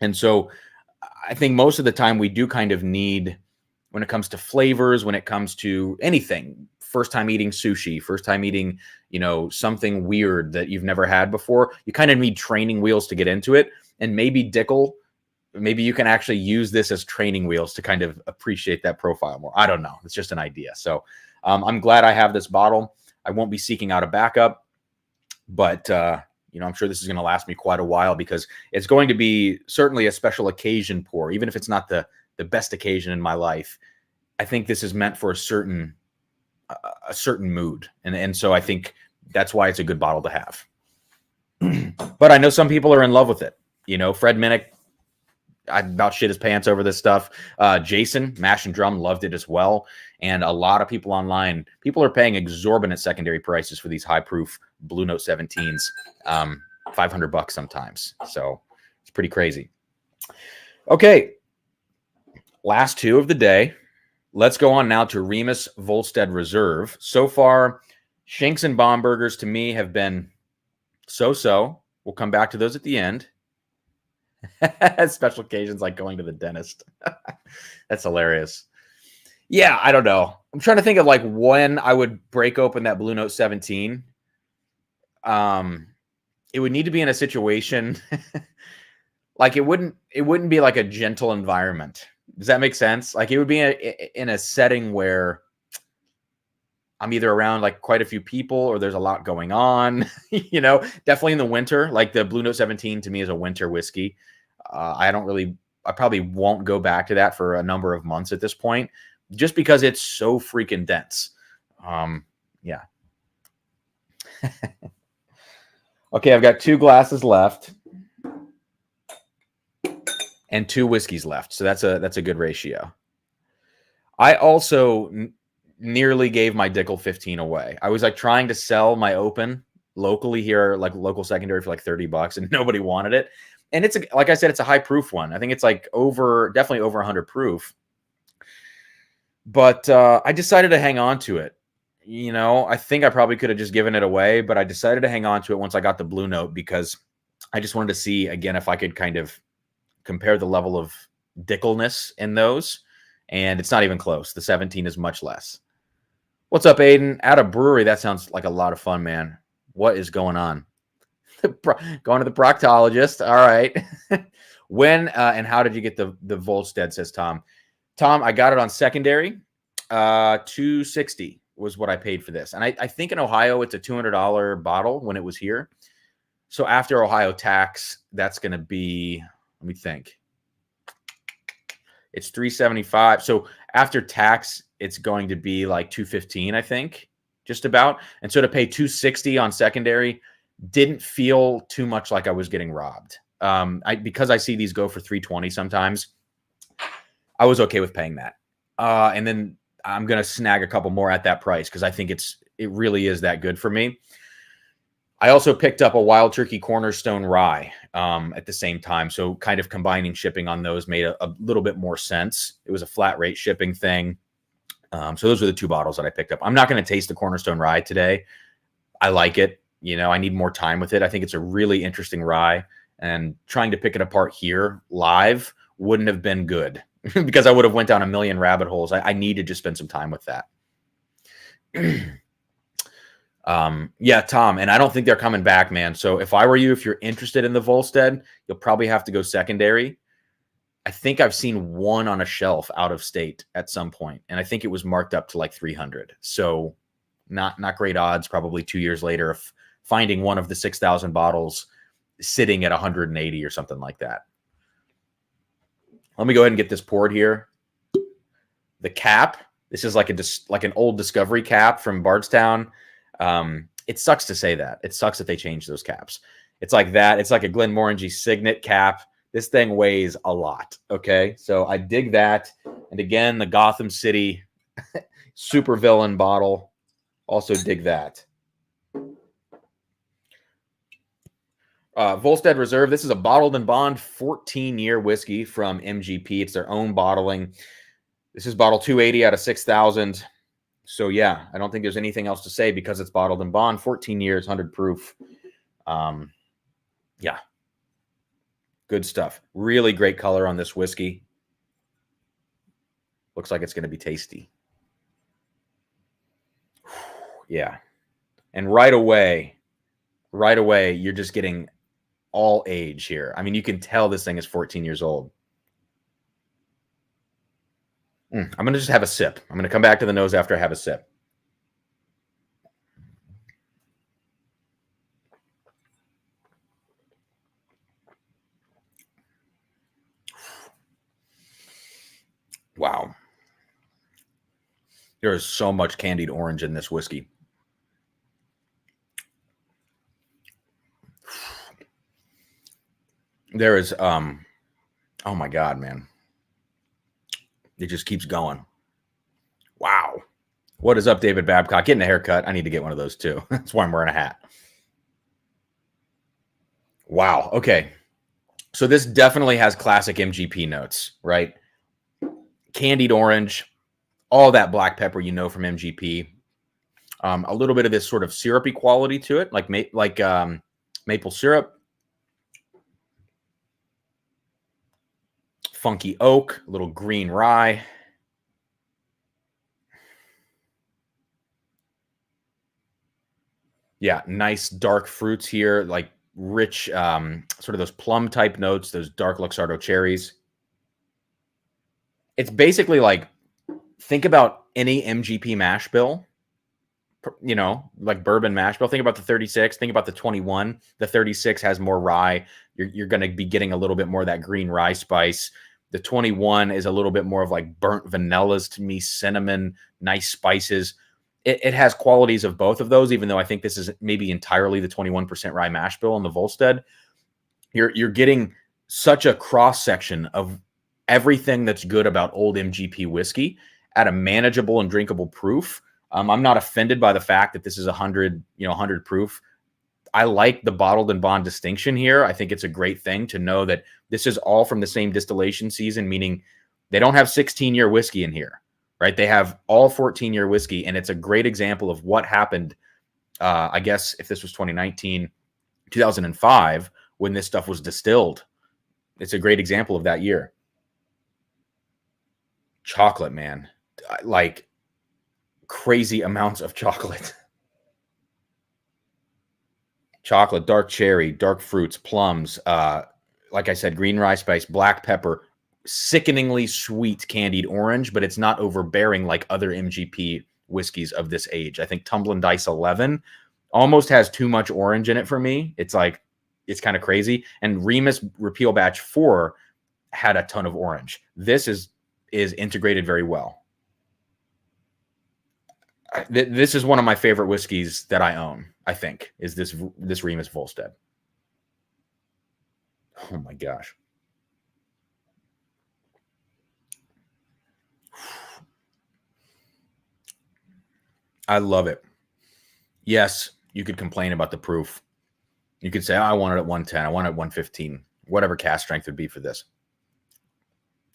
And so I think most of the time we do kind of need, when it comes to flavors, when it comes to anything, first time eating sushi, first time eating, you know, something weird that you've never had before, you kind of need training wheels to get into it. And maybe Dickel, maybe you can actually use this as training wheels to kind of appreciate that profile more. I don't know. It's just an idea. So I'm glad I have this bottle. I won't be seeking out a backup, but you know, I'm sure this is going to last me quite a while because it's going to be certainly a special occasion pour, even if it's not the best occasion in my life. I think this is meant for a certain mood. And so I think that's why it's a good bottle to have. But I know some people are in love with it. You know, Fred Minnick, I about shit his pants over this stuff. Jason, Mash and Drum, loved it as well. And a lot of people online, people are paying exorbitant secondary prices for these high proof Blue Note 17s, $500 sometimes. So it's pretty crazy. Okay. Last two of the day. Let's go on now to Remus Volstead Reserve. So far, Shanks and Bombergers to me have been so-so. We'll come back to those at the end. Special occasions like going to the dentist. That's hilarious. Yeah, I don't know. I'm trying to think of like when I would break open that Blue Note 17. It would need to be in a situation like it wouldn't be like a gentle environment. Does that make sense? Like it would be in a setting where I'm either around like quite a few people or there's a lot going on, you know, definitely in the winter. Like the Blue Note 17 to me is a winter whiskey. I probably won't go back to that for a number of months at this point, just because it's so freaking dense. Yeah. Okay. I've got 2 glasses left and 2 whiskeys left. So that's a good ratio. I also nearly gave my Dickel 15 away. I was like trying to sell my open locally here, like local secondary for like $30 and nobody wanted it. And it's like I said, it's a high proof one. I think it's like definitely over 100 proof. But I decided to hang on to it. You know, I think I probably could have just given it away, but I decided to hang on to it once I got the Blue Note because I just wanted to see again if I could kind of compare the level of Dickelness in those. And it's not even close. The 17 is much less. What's up, Aiden? At a brewery, that sounds like a lot of fun, man. What is going on? Going to the proctologist. All right. When and how did you get the Volstead, says Tom. Tom, I got it on secondary. $260 was what I paid for this. And I think in Ohio, it's a $200 bottle when it was here. So after Ohio tax, that's going to be, let me think. It's $375. So after tax, it's going to be like $215, I think, just about. And so to pay $260 on secondary didn't feel too much like I was getting robbed. Because I see these go for $320 sometimes, I was okay with paying that. And then I'm going to snag a couple more at that price because I think it really is that good for me. I also picked up a Wild Turkey Cornerstone Rye at the same time. So kind of combining shipping on those made a little bit more sense. It was a flat rate shipping thing. So those are the 2 bottles that I picked up. I'm not going to taste the Cornerstone Rye today. I like it. You know, I need more time with it. I think it's a really interesting rye, and trying to pick it apart here live wouldn't have been good because I would have went down a million rabbit holes. I need to just spend some time with that. Yeah, Tom, and I don't think they're coming back, man. So if I were you, if you're interested in the Volstead, you'll probably have to go secondary. I think I've seen one on a shelf out of state at some point, and I think it was marked up to like 300. So not great odds, probably 2 years later, of finding one of the 6,000 bottles sitting at 180 or something like that. Let me go ahead and get this poured here. The cap, this is like an old Discovery cap from Bardstown. It sucks to say that. It sucks that they changed those caps. It's like that. It's like a Glenmorangie Signet cap. This thing weighs a lot, okay? So I dig that. And again, the Gotham City supervillain bottle. Also dig that. Volstead Reserve. This is a bottled and bond 14-year whiskey from MGP. It's their own bottling. This is bottle 280 out of 6,000. So, yeah, I don't think there's anything else to say because it's bottled and bond, 14 years, 100 proof. Yeah, good stuff. Really great color on this whiskey. Looks like it's going to be tasty. Yeah. And right away, you're just getting all age here. I mean, you can tell this thing is 14 years old. I'm going to just have a sip. I'm going to come back to the nose after I have a sip. Wow. There is so much candied orange in this whiskey. There is, oh my God, man. It just keeps going. Wow. What is up, David Babcock? Getting a haircut. I need to get one of those too. That's why I'm wearing a hat. Wow. Okay. So this definitely has classic MGP notes, right? Candied orange, all that black pepper you know from MGP. A little bit of this sort of syrupy quality to it, like maple syrup. Funky oak, a little green rye. Yeah, nice dark fruits here, like rich, sort of those plum type notes, those dark Luxardo cherries. It's basically like, think about any MGP mash bill, you know, like bourbon mash bill. Think about the 36, think about the 21. The 36 has more rye. You're going to be getting a little bit more of that green rye spice. The 21 is a little bit more of like burnt vanillas to me, cinnamon, nice spices. It has qualities of both of those, even though I think this is maybe entirely the 21% rye mash bill on the Volstead. You're getting such a cross section of everything that's good about old MGP whiskey at a manageable and drinkable proof. I'm not offended by the fact that this is 100 proof. I like the bottled and bond distinction here. I think it's a great thing to know that this is all from the same distillation season, meaning they don't have 16-year whiskey in here, right? They have all 14-year whiskey, and it's a great example of what happened, I guess, if this was 2019, 2005, when this stuff was distilled. It's a great example of that year. Chocolate, man. Like crazy amounts of chocolate. Chocolate, dark cherry, dark fruits, plums, like I said, green rye spice, black pepper, sickeningly sweet candied orange, but it's not overbearing like other MGP whiskeys of this age. I think Tumblin' Dice 11 almost has too much orange in it for me. It's like, it's kind of crazy. And Remus Repeal Batch 4 had a ton of orange. This is integrated very well. This is one of my favorite whiskeys that I own, I think, is this Remus Volstead. Oh my gosh. I love it. Yes, you could complain about the proof. You could say, oh, I want it at 110. I want it at 115. Whatever cast strength would be for this.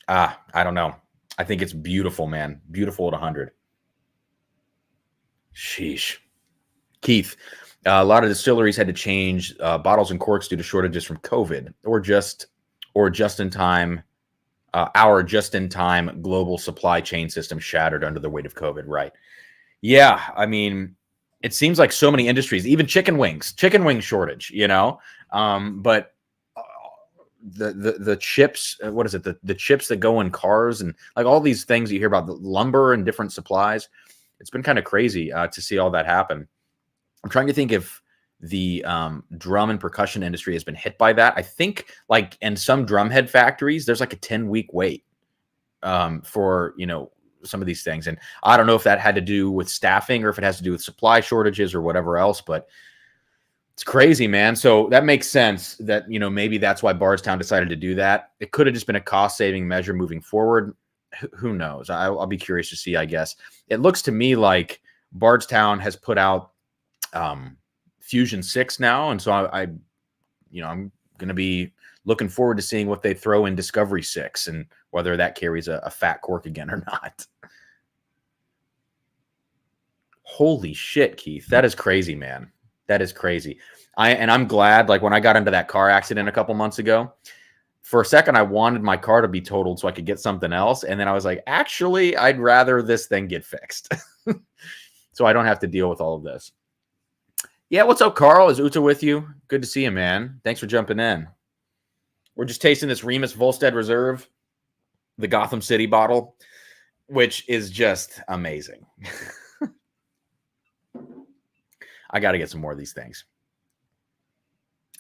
I don't know. I think it's beautiful, man. Beautiful at 100. Sheesh. Keith, a lot of distilleries had to change bottles and corks due to shortages from COVID, or just in time. Our just in time global supply chain system shattered under the weight of COVID. Right? Yeah. I mean, it seems like so many industries, even chicken wing shortage. You know, but the chips. What is it? The chips that go in cars and like all these things you hear about, the lumber and different supplies. It's been kind of crazy to see all that happen. I'm trying to think if the drum and percussion industry has been hit by that. I think like in some drum head factories, there's like a 10-week wait for, you know, some of these things. And I don't know if that had to do with staffing or if it has to do with supply shortages or whatever else, but it's crazy, man. So that makes sense that, you know, maybe that's why Bardstown decided to do that. It could have just been a cost-saving measure moving forward. Who knows? I'll be curious to see, I guess. It looks to me like Bardstown has put out Fusion 6 now. And so I'm going to be looking forward to seeing what they throw in Discovery 6 and whether that carries a fat cork again or not. Holy shit, Keith. That is crazy, man. That is crazy. I'm glad, like when I got into that car accident a couple months ago, for a second, I wanted my car to be totaled so I could get something else. And then I was like, actually, I'd rather this thing get fixed. So I don't have to deal with all of this. Yeah, what's up, Carl? Is Uta with you? Good to see you, man. Thanks for jumping in. We're just tasting this Remus Volstead Reserve, the Gotham City bottle, which is just amazing. I got to get some more of these things.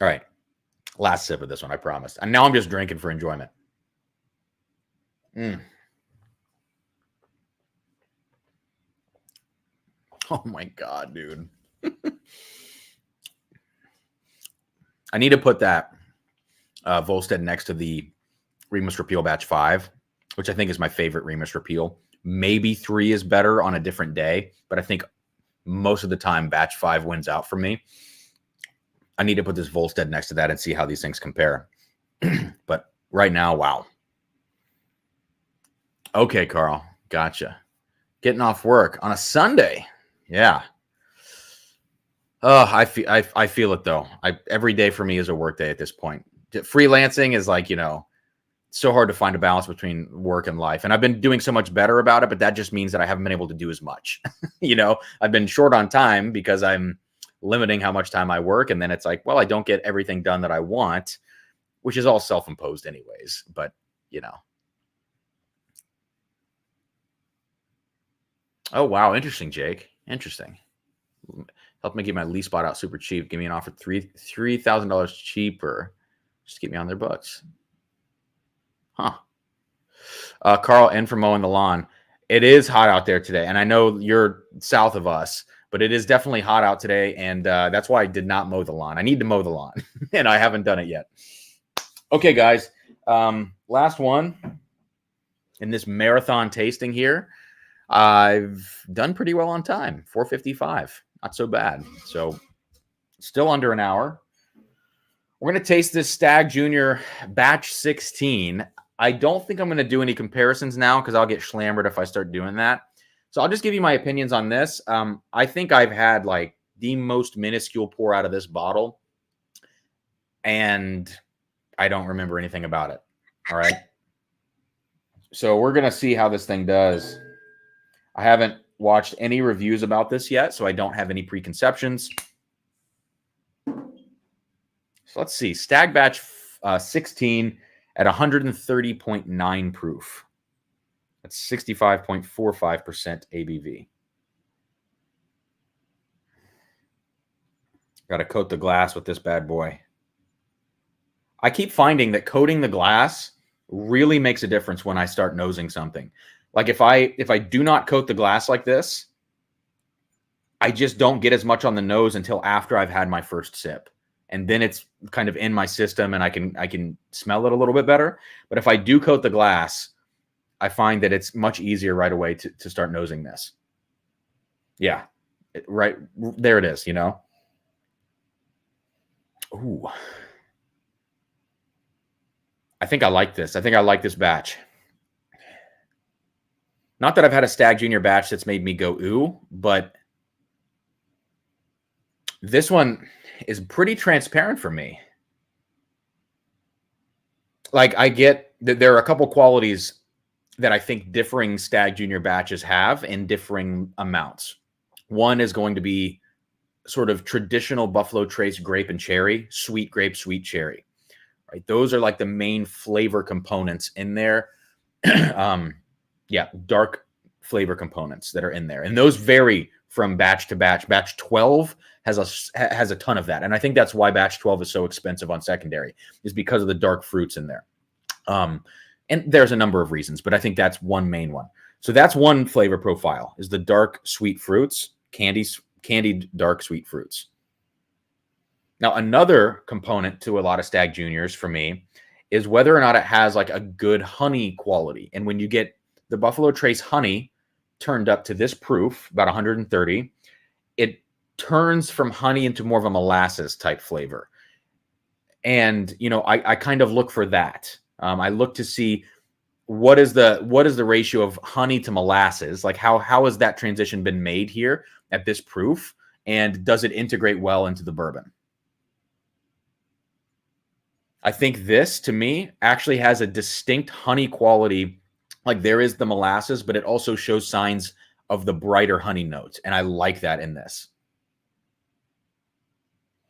All right. Last sip of this one, I promised. And now I'm just drinking for enjoyment. Oh, my God, dude. I need to put that Volstead next to the Remus Repeal Batch 5, which I think is my favorite Remus Repeal. Maybe 3 is better on a different day, but I think most of the time Batch 5 wins out for me. I need to put this Volstead next to that and see how these things compare. But right now, wow. Okay, Carl. Gotcha. Getting off work on a Sunday. Yeah. Oh, I feel it though. Every day for me is a work day at this point. Freelancing is like, you know, so hard to find a balance between work and life. And I've been doing so much better about it, but that just means that I haven't been able to do as much. You know, I've been short on time because I'm limiting how much time I work. And then it's like, well, I don't get everything done that I want, which is all self-imposed anyways. But, you know. Oh, wow. Interesting, Jake. Interesting. Help me get my lease bought out super cheap. Give me an offer $3,000 cheaper. Just keep me on their books. Huh. Carl, and for mowing the lawn. It is hot out there today. And I know you're south of us, but it is definitely hot out today. And that's why I did not mow the lawn. I need to mow the lawn, and I haven't done it yet. Okay, guys. Last one in this marathon tasting here. I've done pretty well on time. 4:55. Not so bad. So still under an hour. We're going to taste this Stagg Junior Batch 16. I don't think I'm going to do any comparisons now because I'll get slammered if I start doing that. So I'll just give you my opinions on this. I think I've had like the most minuscule pour out of this bottle, and I don't remember anything about it. All right. So we're going to see how this thing does. I haven't watched any reviews about this yet, so I don't have any preconceptions. So let's see. Stagg Batch 16 at 130.9 proof. That's 65.45% ABV. Got to coat the glass with this bad boy. I keep finding that coating the glass really makes a difference when I start nosing something. Like if I do not coat the glass like this, I just don't get as much on the nose until after I've had my first sip. And then it's kind of in my system and I can smell it a little bit better. But if I do coat the glass, I find that it's much easier right away to start nosing this. Yeah, right there it is, you know. Ooh. I think I like this. I think I like this batch. Not that I've had a Stagg Junior batch that's made me go ooh, but this one is pretty transparent for me. Like I get that there are a couple qualities that I think differing Stagg Junior batches have in differing amounts. One is going to be sort of traditional Buffalo Trace grape and cherry, sweet grape, sweet cherry. Right? Those are like the main flavor components in there. Yeah, dark flavor components that are in there. And those vary from batch to batch. Batch 12 has a ton of that. And I think that's why batch 12 is so expensive on secondary, is because of the dark fruits in there. And there's a number of reasons, but I think that's one main one. So that's one flavor profile, is the dark sweet fruits, candied dark sweet fruits. Now, another component to a lot of Stagg Juniors for me is whether or not it has like a good honey quality. And when you get the Buffalo Trace honey turned up to this proof, about 130, it turns from honey into more of a molasses type flavor. And, you know, I kind of look for that. I look to see what is the ratio of honey to molasses? Like how has that transition been made here at this proof? And does it integrate well into the bourbon? I think this, to me, actually has a distinct honey quality. Like there is the molasses, but it also shows signs of the brighter honey notes. And I like that in this.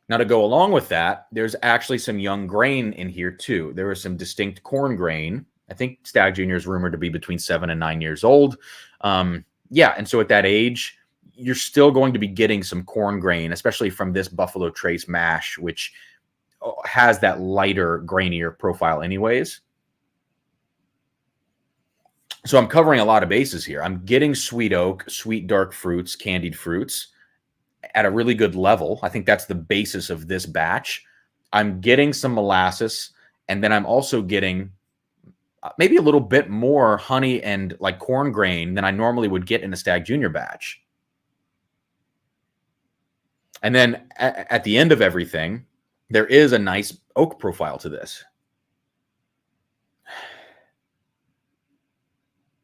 Now, to go along with that, there's actually some young grain in here too. There is some distinct corn grain. I think Stagg Junior is rumored to be between 7 and 9 years old. Yeah, and so at that age, you're still going to be getting some corn grain, especially from this Buffalo Trace mash, which has that lighter, grainier profile anyways. So I'm covering a lot of bases here. I'm getting sweet oak, sweet dark fruits, candied fruits at a really good level. I think that's the basis of this batch. I'm getting some molasses, and then I'm also getting maybe a little bit more honey and like corn grain than I normally would get in a Stagg Junior batch. And then at the end of everything, there is a nice oak profile to this.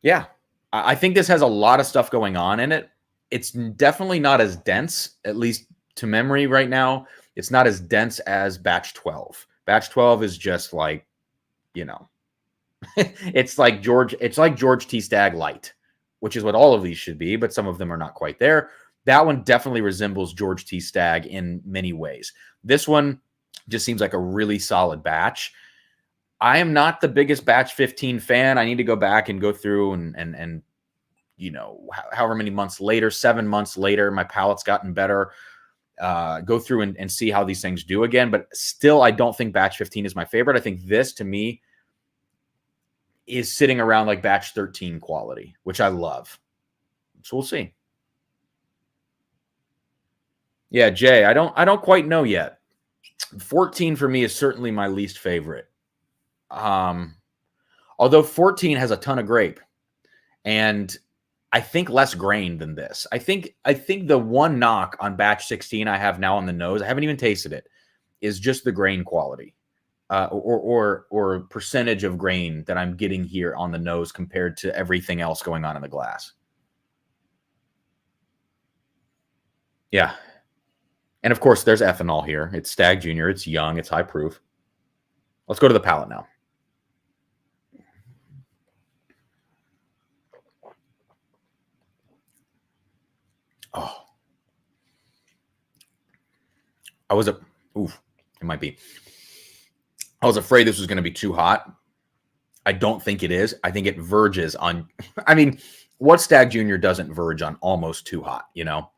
Yeah, I think this has a lot of stuff going on in it. It's definitely not as dense, at least to memory right now. It's not as dense as batch 12. Batch 12 is just like, you know, it's like George T. Stagg light, which is what all of these should be, but some of them are not quite there. That one definitely resembles George T. Stagg in many ways. This one just seems like a really solid batch. I am not the biggest batch 15 fan. I need to go back and go through and you know, however many months later, 7 months later, my palate's gotten better. Go through and see how these things do again. But still, I don't think batch 15 is my favorite. I think this, to me, is sitting around like batch 13 quality, which I love. So we'll see. Yeah, Jay, I don't quite know yet. 14 for me is certainly my least favorite. Although 14 has a ton of grape, and I think less grain than this. I think the one knock on batch 16 I have now on the nose, I haven't even tasted it, is just the grain quality, or percentage of grain that I'm getting here on the nose compared to everything else going on in the glass. Yeah. And of course, there's ethanol here. It's Stagg Junior. It's young. It's high proof. Let's go to the palate now. Oh, it might be. I was afraid this was going to be too hot. I don't think it is. I think it verges on, I mean, what Stagg Junior doesn't verge on almost too hot, you know?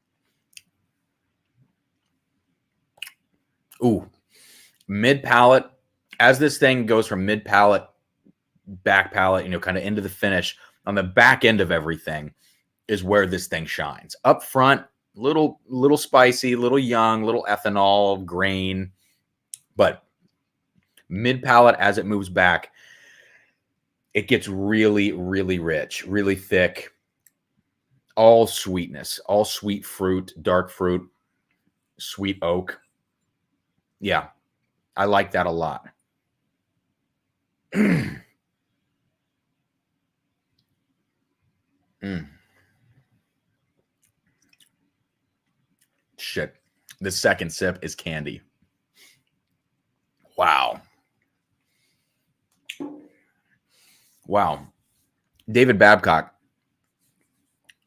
Ooh, mid palate. As this thing goes from mid palate, back palate, you know, kind of into the finish, on the back end of everything is where this thing shines. Up front, little spicy, little young, little ethanol, grain, but mid palate as it moves back, it gets really, really rich, really thick. All sweetness, all sweet fruit, dark fruit, sweet oak. Yeah, I like that a lot. Shit. The second sip is candy. Wow. Wow. David Babcock.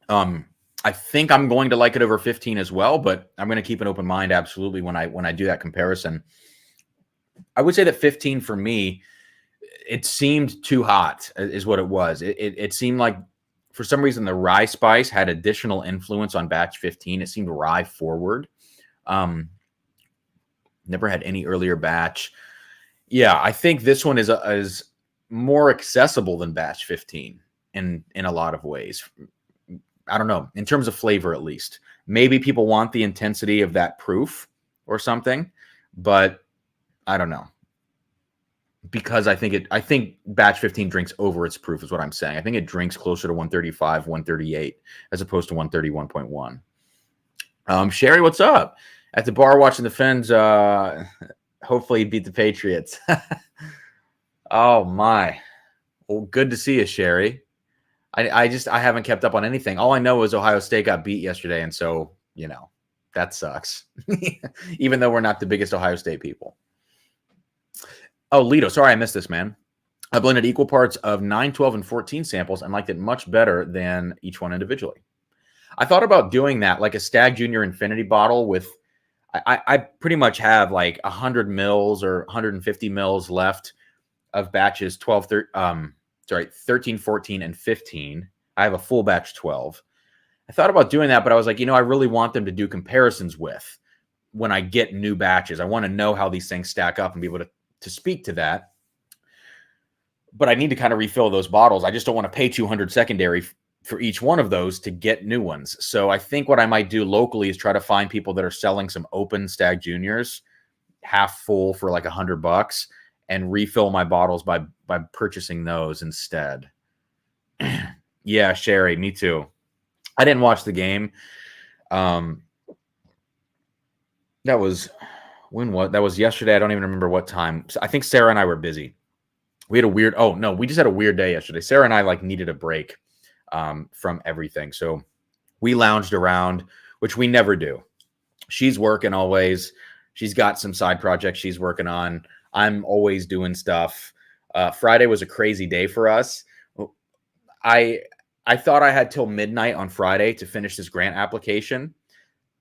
I think I'm going to like it over 15 as well, but I'm going to keep an open mind absolutely when I do that comparison. I would say that 15 for me, it seemed too hot is what it was. It seemed like for some reason the rye spice had additional influence on batch 15. It seemed rye forward. Never had any earlier batch. Yeah, I think this one is more accessible than batch 15 in a lot of ways. I don't know, in terms of flavor at least. Maybe people want the intensity of that proof or something, but I don't know. Because I think batch 15 drinks over its proof is what I'm saying. I think it drinks closer to 135, 138 as opposed to 131.1. Sherry, what's up? At the bar watching the Fins, hopefully beat the Patriots. Oh my. Well, good to see you, Sherry. I haven't kept up on anything. All I know is Ohio State got beat yesterday, and so, that sucks. Even though we're not the biggest Ohio State people. Oh, Lito, sorry I missed this, man. I blended equal parts of 9, 12, and 14 samples and liked it much better than each one individually. I thought about doing that, like a Stagg Junior Infinity bottle with, I pretty much have like 100 mils or 150 mils left of batches 13, 14, and 15. I have a full batch 12. I thought about doing that, but I was like, I really want them to do comparisons with when I get new batches. I want to know how these things stack up and be able to speak to that. But I need to kind of refill those bottles. I just don't want to pay 200 secondary for each one of those to get new ones. So I think what I might do locally is try to find people that are selling some open Stagg Juniors half full for like $100 and refill my bottles by purchasing those instead. Yeah, Sherry, me too. I didn't watch the game. That was yesterday. I don't even remember what time. I think Sarah and I were busy. We had we just had a weird day yesterday. Sarah and I needed a break from everything. So we lounged around, which we never do. She's working always. She's got some side projects she's working on. I'm always doing stuff. Friday was a crazy day for us. I thought I had till midnight on Friday to finish this grant application.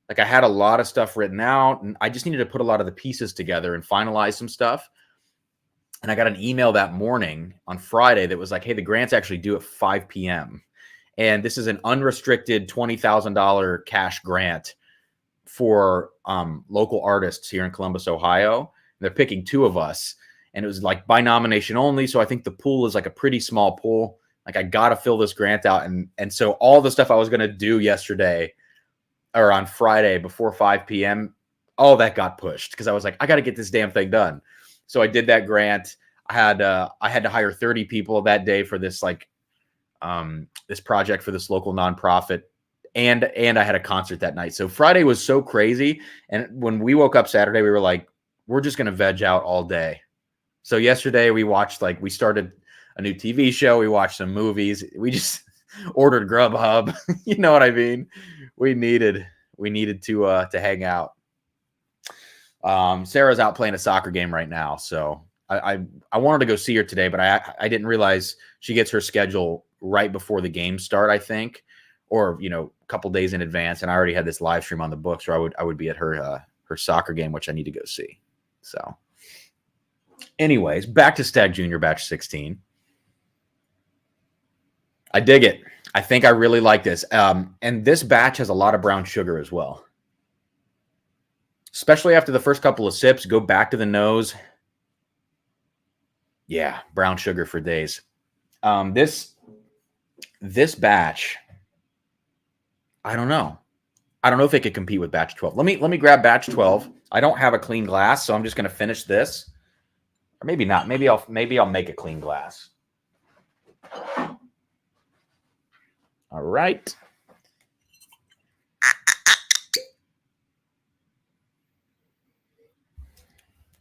I had a lot of stuff written out, and I just needed to put a lot of the pieces together and finalize some stuff. And I got an email that morning on Friday that was like, hey, the grant's actually due at 5 p.m. And this is an unrestricted $20,000 cash grant for local artists here in Columbus, Ohio. And they're picking 2 of us. And it was by nomination only. So I think the pool is a pretty small pool. I got to fill this grant out. And so all the stuff I was going to do yesterday or on Friday before 5 p.m., all that got pushed because I was like, I got to get this damn thing done. So I did that grant. I had to hire 30 people that day for this this project for this local nonprofit, and I had a concert that night. So Friday was so crazy, and when we woke up Saturday, we were like, we're just gonna veg out all day. So yesterday we watched we started a new TV show. We watched some movies. We just ordered Grubhub. You know what I mean? We needed to hang out. Sarah's out playing a soccer game right now, so I wanted to go see her today, but I didn't realize she gets her schedule right before the games start, I think, or a couple days in advance. And I already had this live stream on the books, or I would be at her soccer game, which I need to go see. So, anyways, back to Stagg Junior Batch 16. I dig it. I think I really like this. And this batch has a lot of brown sugar as well. Especially after the first couple of sips, go back to the nose. Yeah, brown sugar for days. This batch, I don't know. I don't know if it could compete with batch 12. Let me grab batch 12. I don't have a clean glass, so I'm just going to finish this. Or maybe not. Maybe I'll make a clean glass. All right.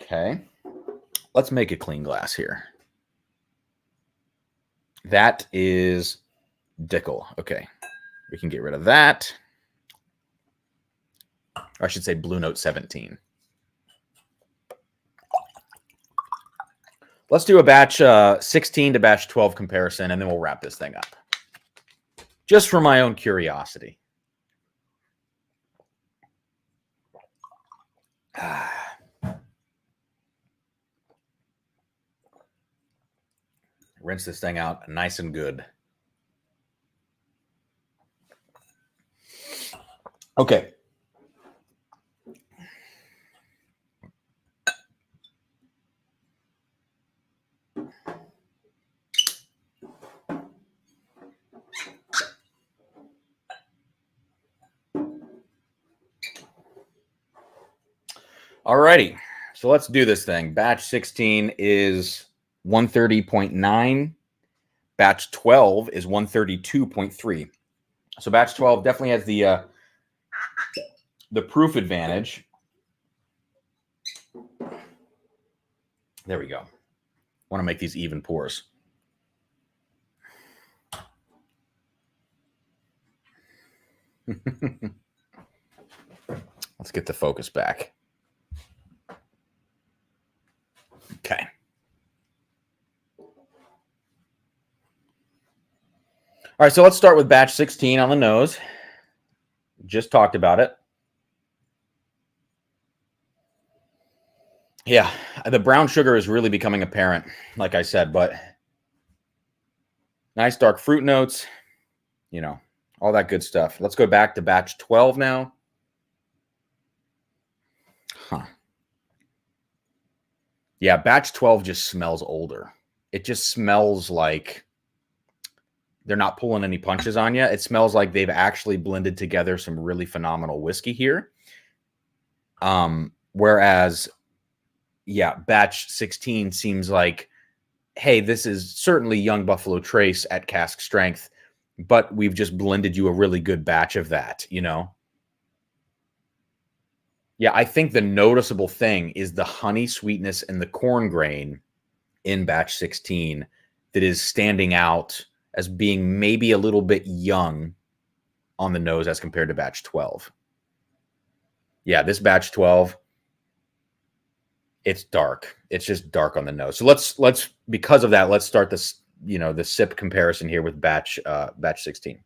Okay. Let's make a clean glass here. That is Dickel. Okay. We can get rid of that. Or I should say Blue Note 17. Let's do a batch 16 to batch 12 comparison, and then we'll wrap this thing up. Just for my own curiosity. Rinse this thing out nice and good. Okay. Alrighty, so let's do this thing. Batch 16 is 130.9. Batch 12 is 132.3. So batch 12 definitely has the proof advantage. There we go. Want to make these even pours. Let's get the focus back. Okay. All right, so let's start with batch 16 on the nose. Just talked about it. Yeah, the brown sugar is really becoming apparent, like I said, but nice dark fruit notes, you know, all that good stuff. Let's go back to batch 12 now. Huh. Yeah, batch 12 just smells older. It just smells like they're not pulling any punches on you. It smells like they've actually blended together some really phenomenal whiskey here. Whereas, yeah, batch 16 seems like, hey, this is certainly young Buffalo Trace at cask strength, but we've just blended you a really good batch of that, you know? Yeah, I think the noticeable thing is the honey sweetness and the corn grain in batch 16 that is standing out as being maybe a little bit young on the nose as compared to batch 12. Yeah, this batch 12, it's dark. It's just dark on the nose. So let's because of that, let's start this, you know, the sip comparison here with batch 16.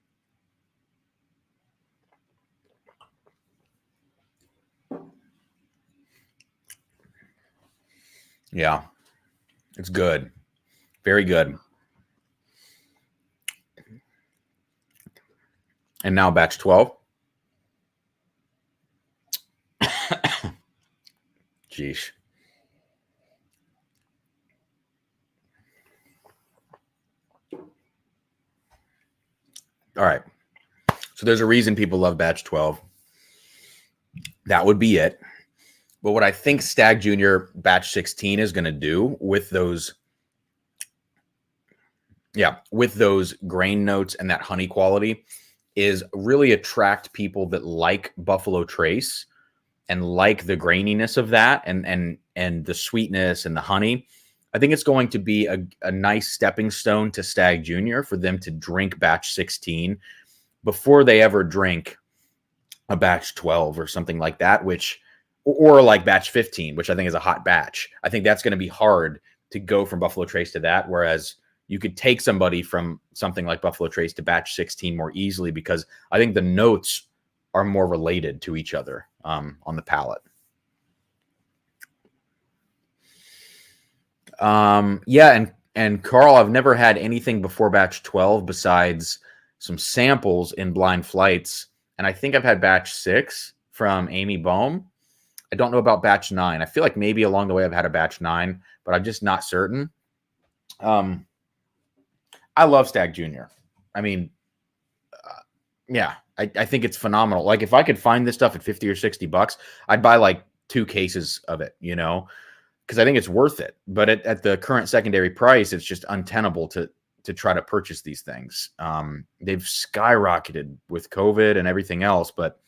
Yeah, it's good. Very good. And now batch 12. Jeez. All right. So there's a reason people love batch 12. That would be it. But what I think Stagg Junior batch 16 is going to do with those, with those grain notes and that honey quality is really attract people that like Buffalo Trace and like the graininess of that and the sweetness and the honey. I think it's going to be a nice stepping stone to Stagg Junior for them to drink batch 16 before they ever drink a batch 12 or something like that, which, or like batch 15, which I think is a hot batch. I think that's going to be hard to go from Buffalo Trace to that, whereas you could take somebody from something like Buffalo Trace to batch 16 more easily because I think the notes are more related to each other on the palate. Yeah, and Carl, I've never had anything before batch 12 besides some samples in Blind Flights, and I think I've had batch 6 from Amy Bohm. I don't know about batch 9. I feel like maybe along the way I've had a batch 9, but I'm just not certain. I love Stagg Junior. I mean, yeah, I think it's phenomenal. Like if I could find this stuff at 50 or 60 bucks, I'd buy like 2 cases of it, you know, because I think it's worth it. But at the current secondary price, it's just untenable to try to purchase these things. They've skyrocketed with COVID and everything else, but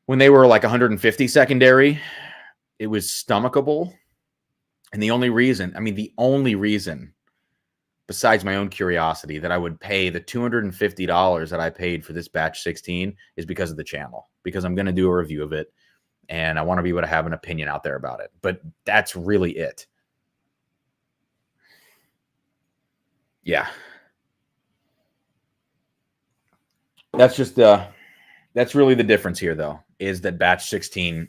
when they were like 150 secondary, it was stomachable. And the only reason besides my own curiosity that I would pay the $250 that I paid for this batch 16 is because of the channel, because I'm going to do a review of it and I want to be able to have an opinion out there about it. But that's really it. Yeah. That's just that's really the difference here though, is that batch 16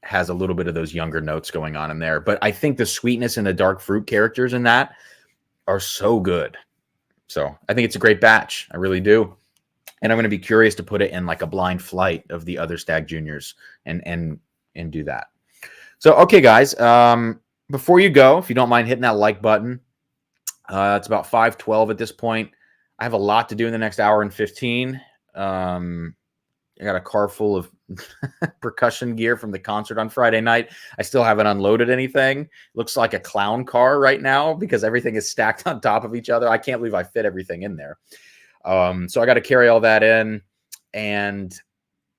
has a little bit of those younger notes going on in there. But I think the sweetness and the dark fruit characters in that are so good. So I think it's a great batch. I really do. And I'm going to be curious to put it in like a blind flight of the other Stagg Juniors and do that. So, okay, guys, Before you go, if you don't mind hitting that like button, it's about 5:12 at this point. I have a lot to do in the next hour and 15. I got a car full of percussion gear from the concert on Friday night. I still haven't unloaded anything. Looks like a clown car right now because everything is stacked on top of each other. I can't believe I fit everything in there. So I got to carry all that in. And,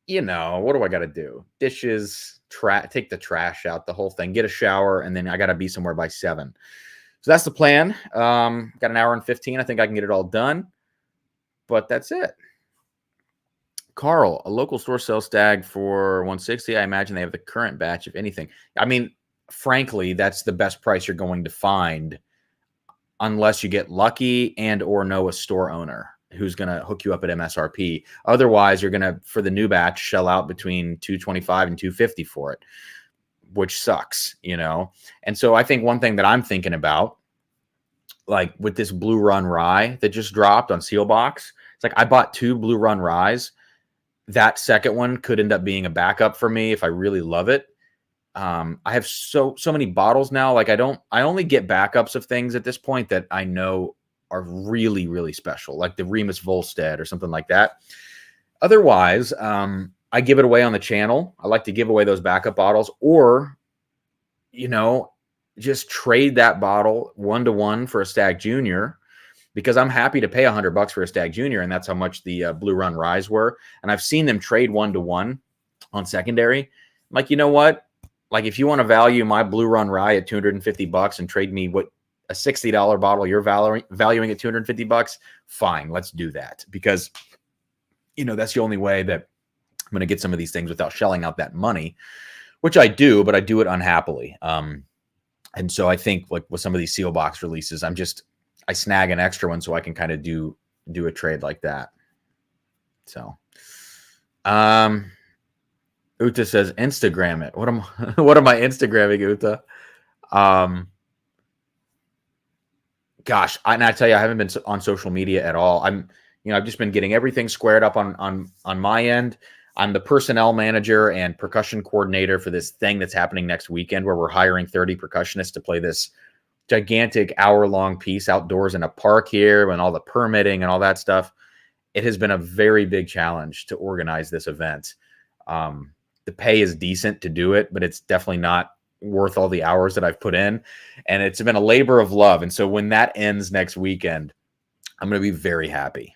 you know, what do I got to do? Dishes, take the trash out, the whole thing, get a shower, and then I got to be somewhere by 7. So that's the plan. Got an hour and 15. I think I can get it all done. But that's it. Carl, a local store sells Stagg for 160. I imagine they have the current batch, if anything. I mean, frankly, that's the best price you're going to find unless you get lucky and or know a store owner who's going to hook you up at MSRP. Otherwise, you're going to, for the new batch, shell out between $225 and $250 for it, which sucks, you know? And so I think one thing that I'm thinking about, like with this Blue Run Rye that just dropped on Seal Box, it's like I bought 2 Blue Run Ryes. That second one could end up being a backup for me if I really love it. I have so many bottles now. Like I only get backups of things at this point that I know are really, really special, like the Remus Volstead or something like that. Otherwise, I give it away on the channel. I like to give away those backup bottles, or, you know, just trade that bottle 1-to-1 for a Stagg Junior, because I'm happy to pay $100 for a Stagg Junior, and that's how much the Blue Run Ryes were. And I've seen them trade 1-to-1 on secondary. I'm like, you know what? Like, if you want to value my Blue Run Rye at $250 and trade me what a $60 bottle you're valuing at $250, fine, let's do that. Because, you know, that's the only way that I'm going to get some of these things without shelling out that money, which I do, but I do it unhappily. And so I think, like, with some of these Seal Box releases, I snag an extra one so I can kind of do a trade like that. So, Uta says Instagram it. What am I Instagramming, Uta? Gosh, I tell you, I haven't been on social media at all. I've just been getting everything squared up on my end. I'm the personnel manager and percussion coordinator for this thing that's happening next weekend, where we're hiring 30 percussionists to play this gigantic hour-long piece outdoors in a park here, and all the permitting and all that stuff. It has been a very big challenge to organize this event. The pay is decent to do it, but it's definitely not worth all the hours that I've put in. And it's been a labor of love. And so when that ends next weekend, I'm going to be very happy.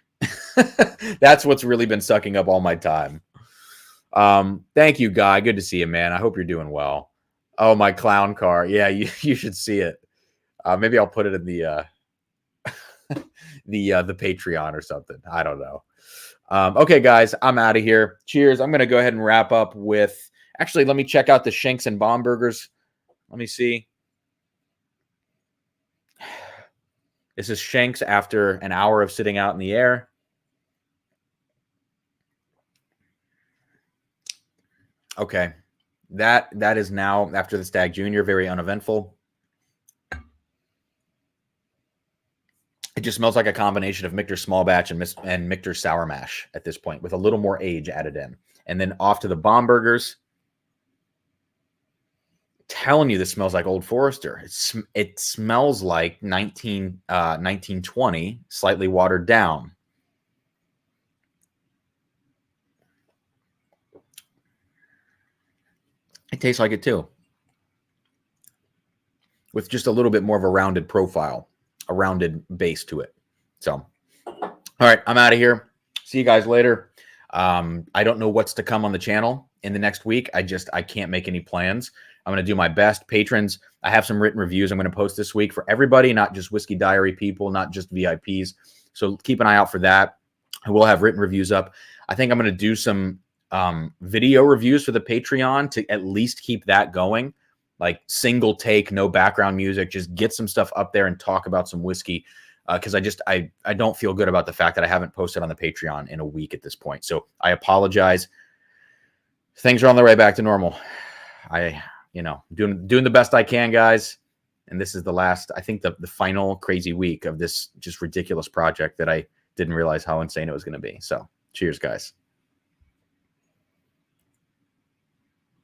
That's what's really been sucking up all my time. Thank you, Guy. Good to see you, man. I hope you're doing well. Oh, my clown car. Yeah, you should see it. Maybe I'll put it in the the Patreon or something. I don't know. Okay, guys, I'm out of here. Cheers. I'm going to go ahead and wrap up with, actually, let me check out the Shenks and Bombergers. Let me see. This is Shanks after an hour of sitting out in the air. Okay. That is now, after the Stagg Junior, very uneventful. It just smells like a combination of Michter's Small Batch and Michter's Sour Mash at this point, with a little more age added in. And then off to the Bombergers. Telling you, this smells like Old Forester. It smells like 1920, slightly watered down. It tastes like it too, with just a little bit more of a rounded profile, a rounded base to it. So, all right, I'm out of here. See you guys later. I don't know what's to come on the channel in the next week. I can't make any plans. I'm going to do my best. Patrons, I have some written reviews I'm going to post this week for everybody, not just Whiskey Diary people, not just VIPs. So keep an eye out for that. I will have written reviews up. I think I'm going to do some video reviews for the Patreon to at least keep that going. Like single take, no background music, just get some stuff up there and talk about some whiskey. Because I don't feel good about the fact that I haven't posted on the Patreon in a week at this point. So I apologize. Things are on the way back to normal. Doing the best I can, guys. And this is the last, I think the final crazy week of this just ridiculous project that I didn't realize how insane it was going to be. So cheers, guys.